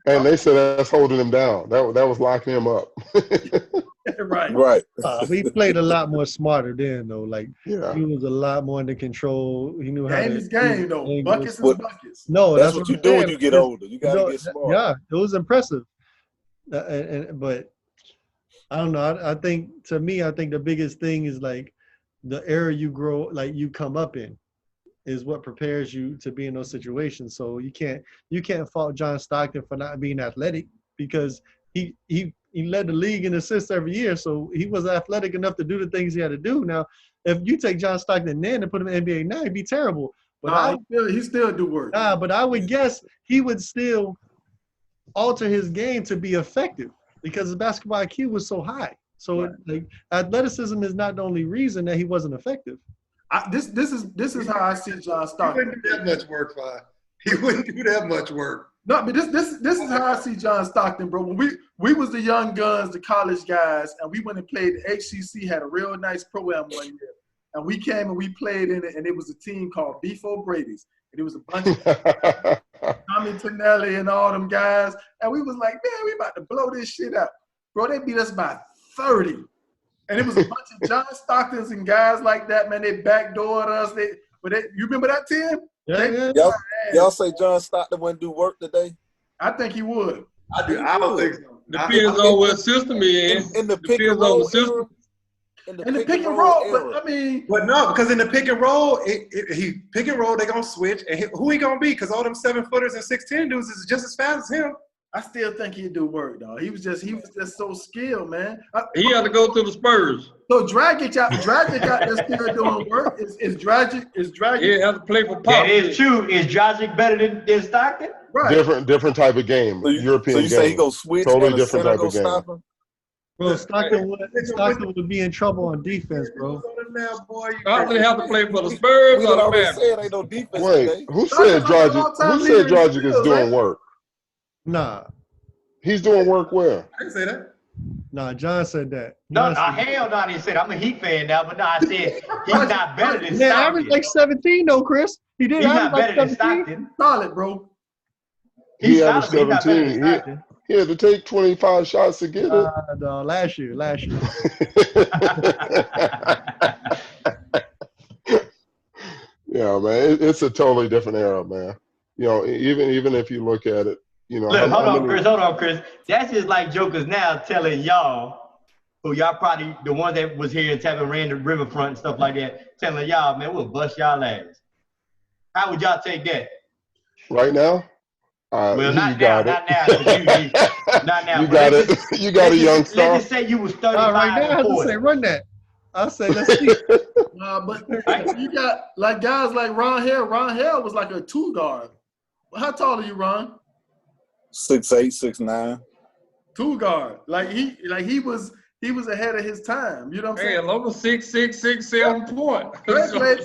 And they said that's holding him down. That was locking him up. Right. He played a lot more smarter then, though. Like, Yeah. he was a lot more under control. He knew how to. Game is game, though. Buckets is buckets. No, that's what you do when you get older. You got to get smart. Yeah, it was impressive. But I don't know. I think the biggest thing is like the era you grow, like you come up in, is what prepares you to be in those situations. So you can't fault John Stockton for not being athletic, because he led the league in assists every year. So he was athletic enough to do the things he had to do. Now, if you take John Stockton then and put him in the NBA now, he'd be terrible. But he still do work. But I would guess he would still alter his game to be effective because his basketball IQ was so high. So like athleticism is not the only reason that he wasn't effective. This is how I see John Stockton. He wouldn't do that much work, He wouldn't do that much work. No, but this is how I see John Stockton, bro. When we was the young guns, the college guys, and we went and played. The HCC had a real nice program one year, and we came and we played in it, and it was a team called Beefo Brady's, and it was a bunch of Tommy Tonelli and all them guys, and we was like, man, we about to blow this shit out, bro. They beat us by 30, and it was a bunch of John Stocktons and guys like that, man. They backdoored us. You remember that team? Yeah. Y'all say John Stockton wouldn't do work today? I think he would. I do. I don't think so. Depends on what system he in. In the pick and roll era. In the pick and roll, but I mean, but no, because in the pick and roll, he pick and roll, they gonna switch, and who he gonna be? Because all them 7-footers and 6'10" dudes is just as fast as him. I still think he'd do work, dog. He was just so skilled, man. He had to go to the Spurs. So Dragic out there still doing work. Is Dragic? He had to play for Pop. That is true. Is Dragic better than Stockton? Right. Different type of game. European game. So you say he go switch totally and different type of game. stop him? Bro, Stockton would be in trouble on defense, bro. Stockton have to play for the Spurs We or the already Mavericks. said ain't no defense Wait, today. who said Dragic is doing work? Nah. He's doing work where? I didn't say that. Nah, John said that. No, hell no, I didn't say that. I'm a Heat fan now, but no, I said he's not better than Yeah, Stockton. average like 17 though, Chris. He did He's not average like better than 17. Stockton. Solid, bro. He solid, averaged but he's not better than 17. Stockton. He had to take 25 shots to get it. No, last year. Yeah, man, it's a totally different era, man. You know, even if you look at it, you know. Look, hold on, Chris. That's just like jokers now telling y'all, who y'all probably the ones that was here and having ran the riverfront and stuff like that, telling y'all, man, we'll bust y'all ass. How would y'all take that? Right now? Well, not got now. it. Not now. You got it. You got a young star. Let's just say you was 35 right now, and I 40. say run that. I say let's see. But you got like guys like Ron Hale. Ron Hale was like a 2 guard. How tall are you, Ron? 6'8", 6'9". Two guard. Like he was ahead of his time. You know what I'm saying? Man, over 6'6", 6'7" point.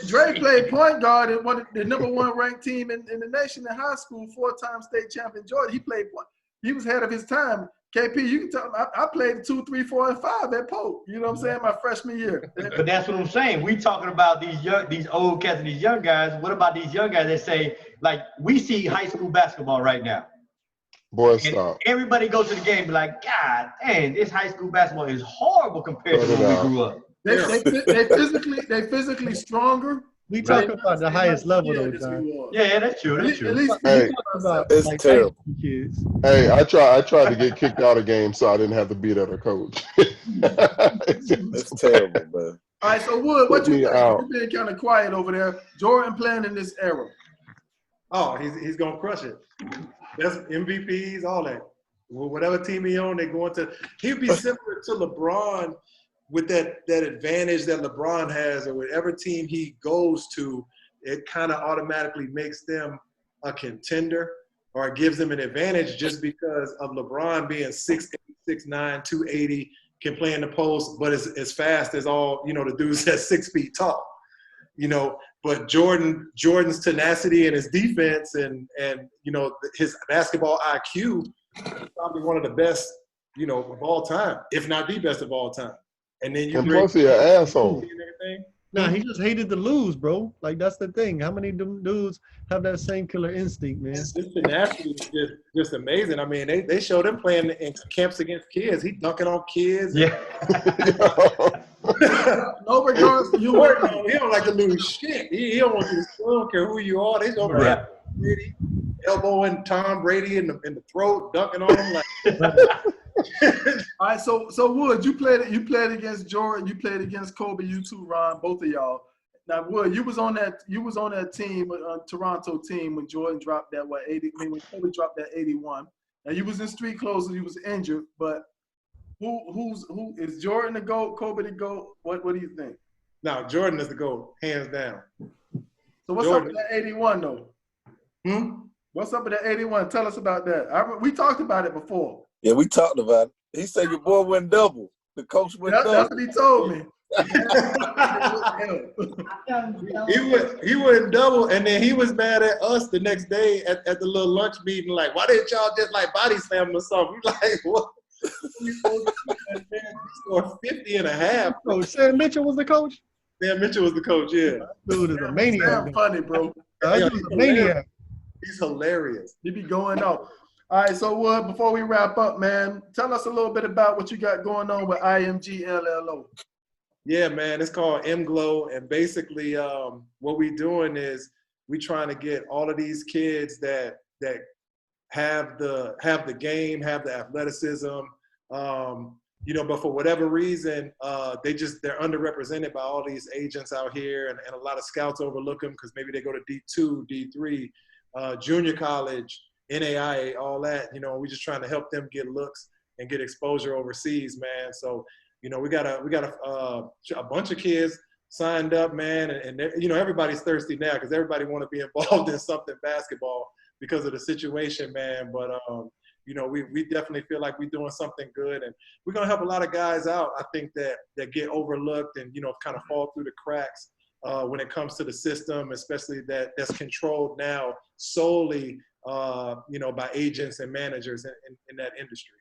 Dre played point guard at the number one ranked team in the nation in high school, 4-time state champion Jordan. He played point. He was ahead of his time. KP, you can tell him I played 2, 3, 4, and 5 at Pope. You know what I'm saying? My freshman year. But that's what I'm saying. We talking about these old cats and these young guys. What about these young guys that say, like, we see high school basketball right now. Boy, And stop. everybody goes to the game and be like, God dang, this high school basketball is horrible compared to Cut it when we out. grew up. They physically stronger. We talking about the highest level though, As John. we was. Yeah, that's true. That's true. At least Hey, About It's like terrible. high school kids. hey, I tried to get kicked out of games so I didn't have to beat at a coach. It's terrible, man. All right, so Wood, what Put you me think? out. You've been kind of quiet over there. Jordan playing in this era. Oh, he's gonna crush it. That's MVPs, all that. Whatever team he on, they going to. He'd be similar to LeBron with that advantage that LeBron has, or whatever team he goes to, it kind of automatically makes them a contender, or it gives them an advantage just because of LeBron being 6'8", 6'9", 280, can play in the post, but is as fast as all the dudes that's 6 feet tall. But Jordan's tenacity and his defense and his basketball IQ is probably one of the best, of all time, if not the best of all time. And then you And plus, he an asshole. and everything. Nah, he just hated to lose, bro. Like that's the thing. How many dudes have that same killer instinct, man? His tenacity is just amazing. I mean, they showed him playing in camps against kids. He dunking on kids. Yeah. No regards to you. He don't like to lose shit. He don't want you to I don't care who you are. They don't Right. elbowing Tom Brady in the throat, dunking on him like. All right, so Wood, you played against Jordan, you played against Kobe, you too, Ron, both of y'all. Now, Wood, you was on that team, Toronto team when Jordan dropped that when Kobe dropped that 81. Now you was in street clothes, you was injured, but who is Jordan the GOAT, Kobe the GOAT? What do you think? Now Jordan is the GOAT, hands down. So what's Jordan. up with that 81 though? Hmm? What's up with that 81? Tell us about that. We talked about it before. Yeah, we talked about it. He said your boy went double. The coach went That's double. what he told me. He went double, and then he was mad at us the next day at the little lunch meeting. Like, why didn't y'all just like body slam him or something? We like, what? We scored 50 and a half. Oh, Sam Mitchell was the coach? Sam Mitchell was the coach. Yeah, Dude is a maniac. Damn funny, bro. That dude's a maniac. he's hilarious. He be going off. All right, so Wood, before we wrap up, man, tell us a little bit about what you got going on with IMG LLO. Yeah, man, it's called M-Glow, and basically what we're doing is we trying to get all of these kids that have the game, have the athleticism, but for whatever reason, they're underrepresented by all these agents out here, and a lot of scouts overlook them because maybe they go to D2, D3, junior college, NAIA, all that. We just trying to help them get looks and get exposure overseas, man. So, we got a bunch of kids signed up, man, and everybody's thirsty now because everybody want to be involved in something basketball because of the situation, man. But we definitely feel like we're doing something good, and we're gonna help a lot of guys out. I think that get overlooked and kind of fall through the cracks when it comes to the system, especially that's controlled now solely by agents and managers in that industry.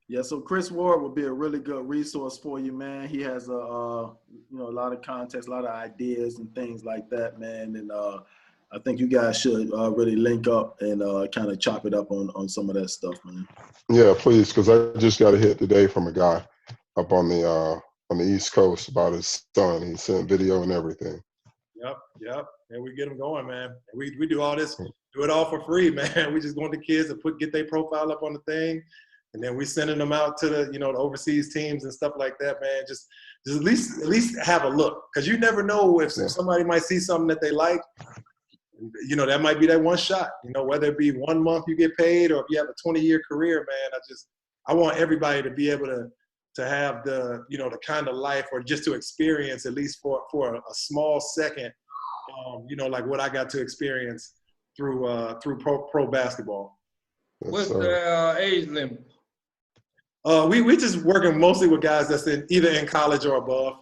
Yeah, so Chris Ward would be a really good resource for you, man. He has a lot of context, a lot of ideas and things like that, man. And I think you guys should really link up and kind of chop it up on some of that stuff, man. Yeah, please, because I just got a hit today from a guy up on the East Coast about his son. He sent video and everything. Yep. And we get them going, man. We do all this, do it all for free, man. We just want the kids to get their profile up on the thing. And then we sending them out to the overseas teams and stuff like that, man. Just at least have a look, because you never know if somebody might see something that they like. That might be that one shot. Whether it be 1 month you get paid or if you have a 20-year career, man. I want everybody to be able to have the the kind of life, or just to experience at least for a small second, like what I got to experience through pro basketball. What's the age limit? We just working mostly with guys that's either in college or above.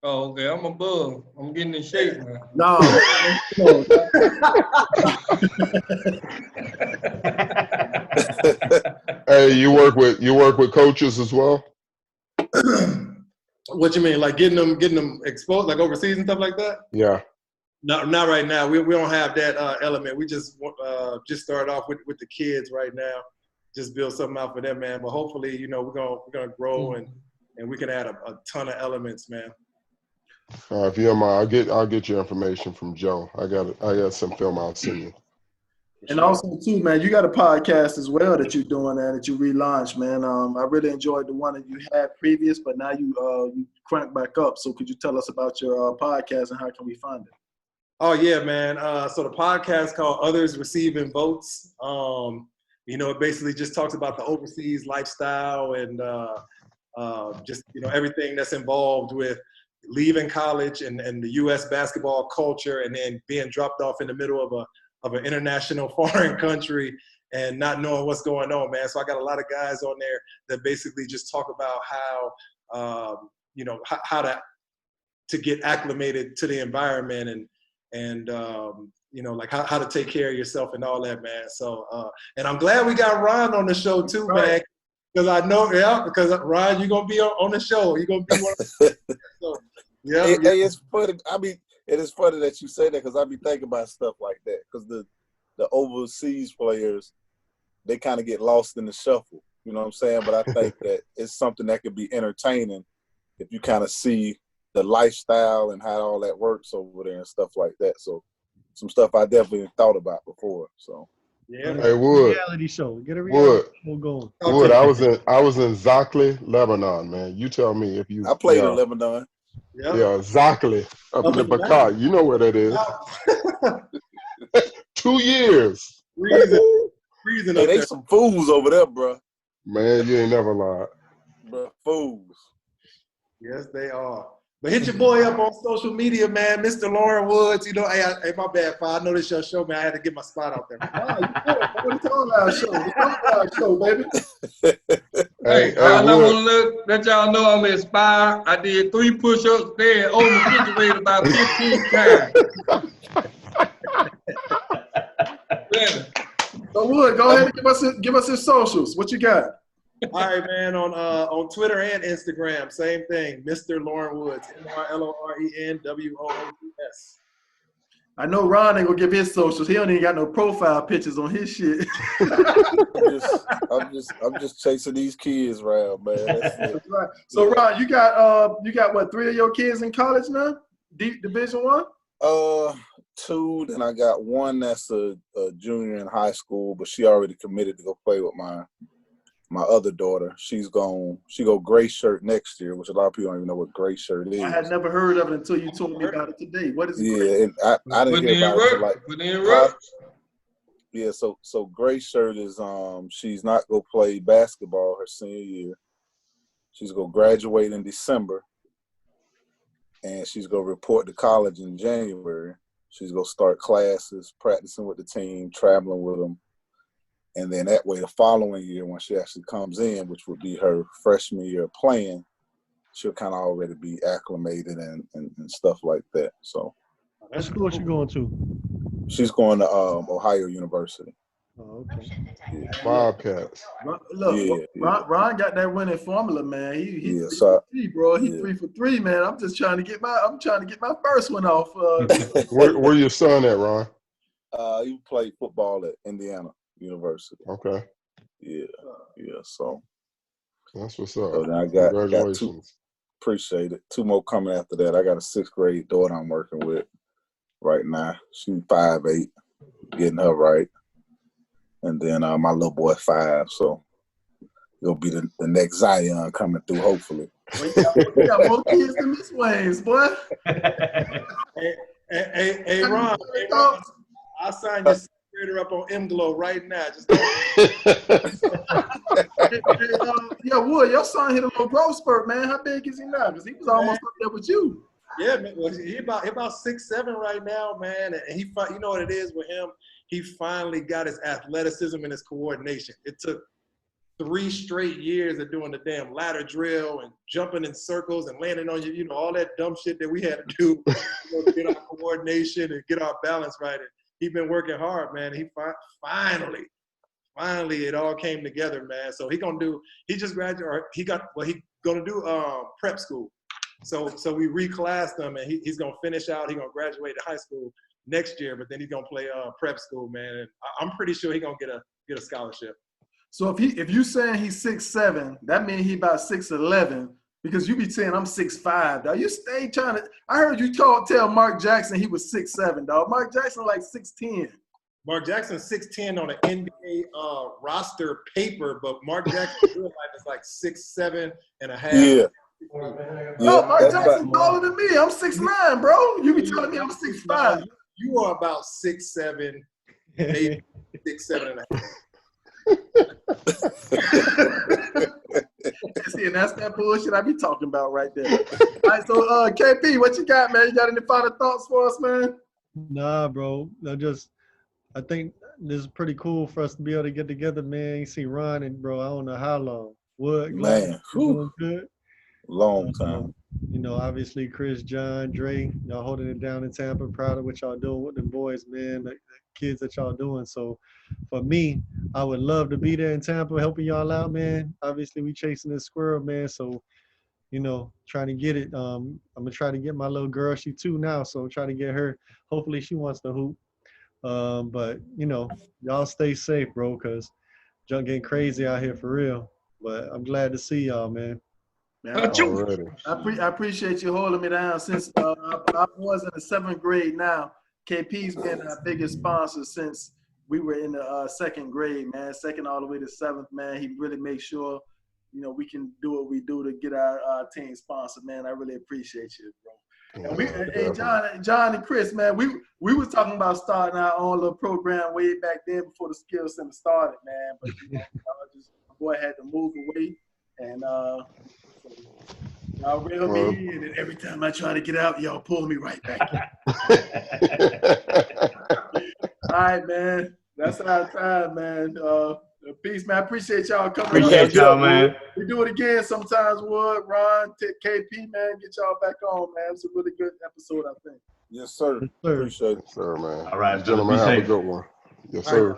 Oh, okay. I'm above. I'm getting in shape now. No. Hey, you work with coaches as well? What you mean, like getting them exposed, like overseas and stuff like that? Yeah. No, not right now. We don't have that element. We just started off with the kids right now. Just build something out for them, man. But hopefully, you know, we're gonna grow and we can add a ton of elements, man. If you don't mind, I'll get your information from Joe. I got some film I'll send you. And also too, man, you got a podcast as well that you're doing that you relaunched, man. I really enjoyed the one that you had previous, but now you crank back up. So could you tell us about your podcast and how can we find it? Oh yeah, man. So the podcast called Others Receiving Votes. You know, it basically just talks about the overseas lifestyle and just, you know, everything that's involved with leaving college and the U.S. basketball culture, and then being dropped off in the middle of an international foreign country and not knowing what's going on, man. So I got a lot of guys on there that basically just talk about how, you know, how to get acclimated to the environment and you know, like how to take care of yourself and all that, man. So, and I'm glad we got Ron on the show too, man. Because I know, because Ron, you're gonna be on the show. You're gonna be one. So, yeah. Hey, it's funny. I mean, it is funny that you say that because I be thinking about stuff like that. Because the overseas players, they kind of get lost in the shuffle. You know what I'm saying? But I think that it's something that could be entertaining if you kind of see the lifestyle and how all that works over there and stuff like that. So, some stuff I definitely thought about before. So. Yeah, Hey, Wood. Reality show. Get a reality show going. Wood, I was in Zakli, Lebanon, man. You tell me if you. I played in Lebanon. Yeah, Zakli up in the Bakar. You know where that is. 2 years. Freezing Hey, they some fools over there, bro. Man, you ain't never lied. Bro, fools. Yes, they are. But hit your boy up on social media, man, Mr. Loren Woods. You know, hey, my bad, Pa. I know this your show, man. I had to get my spot out there. It's all our show. It's all our show, baby. Hey, I want to let y'all know I'm inspired. I did 3 push-ups there on the refrigerator about 15 times. So Wood, go ahead and give us his socials. What you got? All right, man. On Twitter and Instagram, same thing. Mr. Loren Woods, MRLORENWOODS. I know Ron ain't gonna give his socials. He don't even got no profile pictures on his shit. I'm just chasing these kids around, man. That's it. That's right. So Ron, you got what, 3 of your kids in college now? Division I? 2. Then I got one that's a junior in high school, but she already committed to go play with my other daughter. She go gray shirt next year, which a lot of people don't even know what gray shirt is. I had never heard of it until you told me about it today. What is Yeah, gray? and I didn't hear about it until like yeah. So gray shirt is she's not gonna play basketball her senior year. She's gonna graduate in December, and she's gonna report to college in January. She's gonna start classes, practicing with the team, traveling with them. And then that way, the following year, when she actually comes in, which would be her freshman year playing, she'll kind of already be acclimated and stuff like that. So, what school is she going to? She's going to Ohio University. Oh, okay. Yeah. Bobcats. Look, Ron got that winning formula, man. He 3 for 3, bro. He 3 for 3, man. I'm just trying to get my first one off. Where your son at, Ron? He played football at Indiana University. Okay. Yeah. So that's what's up. So then I got 2. Appreciate it. 2 more coming after that. I got a 6th grade daughter I'm working with right now. She's 5'8", getting her right. And then my little boy 5. So it'll be the next Zion coming through, hopefully. We got more kids than Miss Wayne's, boy. Hey, Ron. I'll sign your creator up on M-Glow right now. Just yeah, Wood, your son hit a little growth spurt, man. How big is he now? Because he was almost up there with you. Yeah, man. Well, he about 6'7" right now, man. And he, you know what it is with him? He finally got his athleticism and his coordination. It took 3 straight years of doing the damn ladder drill and jumping in circles and landing on you, all that dumb shit that we had to do to get our coordination and get our balance right. And he's been working hard, man. He finally it all came together, man. So he just graduated, or he gonna do prep school. So we reclassed him, and he's gonna finish out. He's gonna graduate to high school next year, but then he's gonna play prep school, man. And I'm pretty sure he's gonna get a scholarship. So if you saying he's 6'7", that means he about 6'11", because you be saying I'm 6'5", dog. You stay trying to. I heard you tell Mark Jackson he was 6'7", dog. Mark Jackson like 6'10". Mark Jackson's 6'10" on an NBA roster paper, but Mark Jackson in real life is like 6'7" and a half. Yeah. No, Mark Jackson's taller than me. I'm 6'9", bro. You be telling me I'm 6'5". You are about 6'7", maybe 6'7" and a half. See, and that's that bullshit I be talking about right there. All right, so KP, what you got, man? You got any final thoughts for us, man? Nah, bro. I think this is pretty cool for us to be able to get together, man. You see Ron and bro, I don't know how long. What, Man, doing good? long time. Obviously Chris, John, Dre, y'all holding it down in Tampa. Proud of what y'all doing with the boys, man. The kids that y'all doing. So for me, I would love to be there in Tampa helping y'all out, man. Obviously we chasing this squirrel, man. So, trying to get it. I'm gonna try to get my little girl. She 2 now, so try to get her. Hopefully she wants to hoop. But y'all stay safe, bro, because junk getting crazy out here for real. But I'm glad to see y'all, man. Man, I appreciate you holding me down since I was in the 7th grade. Now KP's been our biggest sponsor since we were in the 2nd grade, man. 2nd all the way to 7th, man. He really makes sure we can do what we do to get our team sponsored, man. I really appreciate you, bro. And hey, John and Chris, man, we was talking about starting our own little program way back then before the Skill Center started, man. But just my boy had to move away, and y'all railed me in, and every time I try to get out, y'all pull me right back in. All right, man. That's our time, man. Peace, man. I appreciate y'all coming. Appreciate y'all, man. We do it again sometimes, Wood, Ron, KP, man. Get y'all back on, man. It's a really good episode, I think. Yes, sir. Appreciate it, sir, man. All right, gentlemen, have a good one. Yes, sir.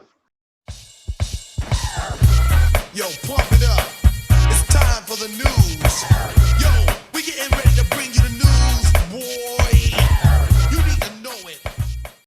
Yo, pump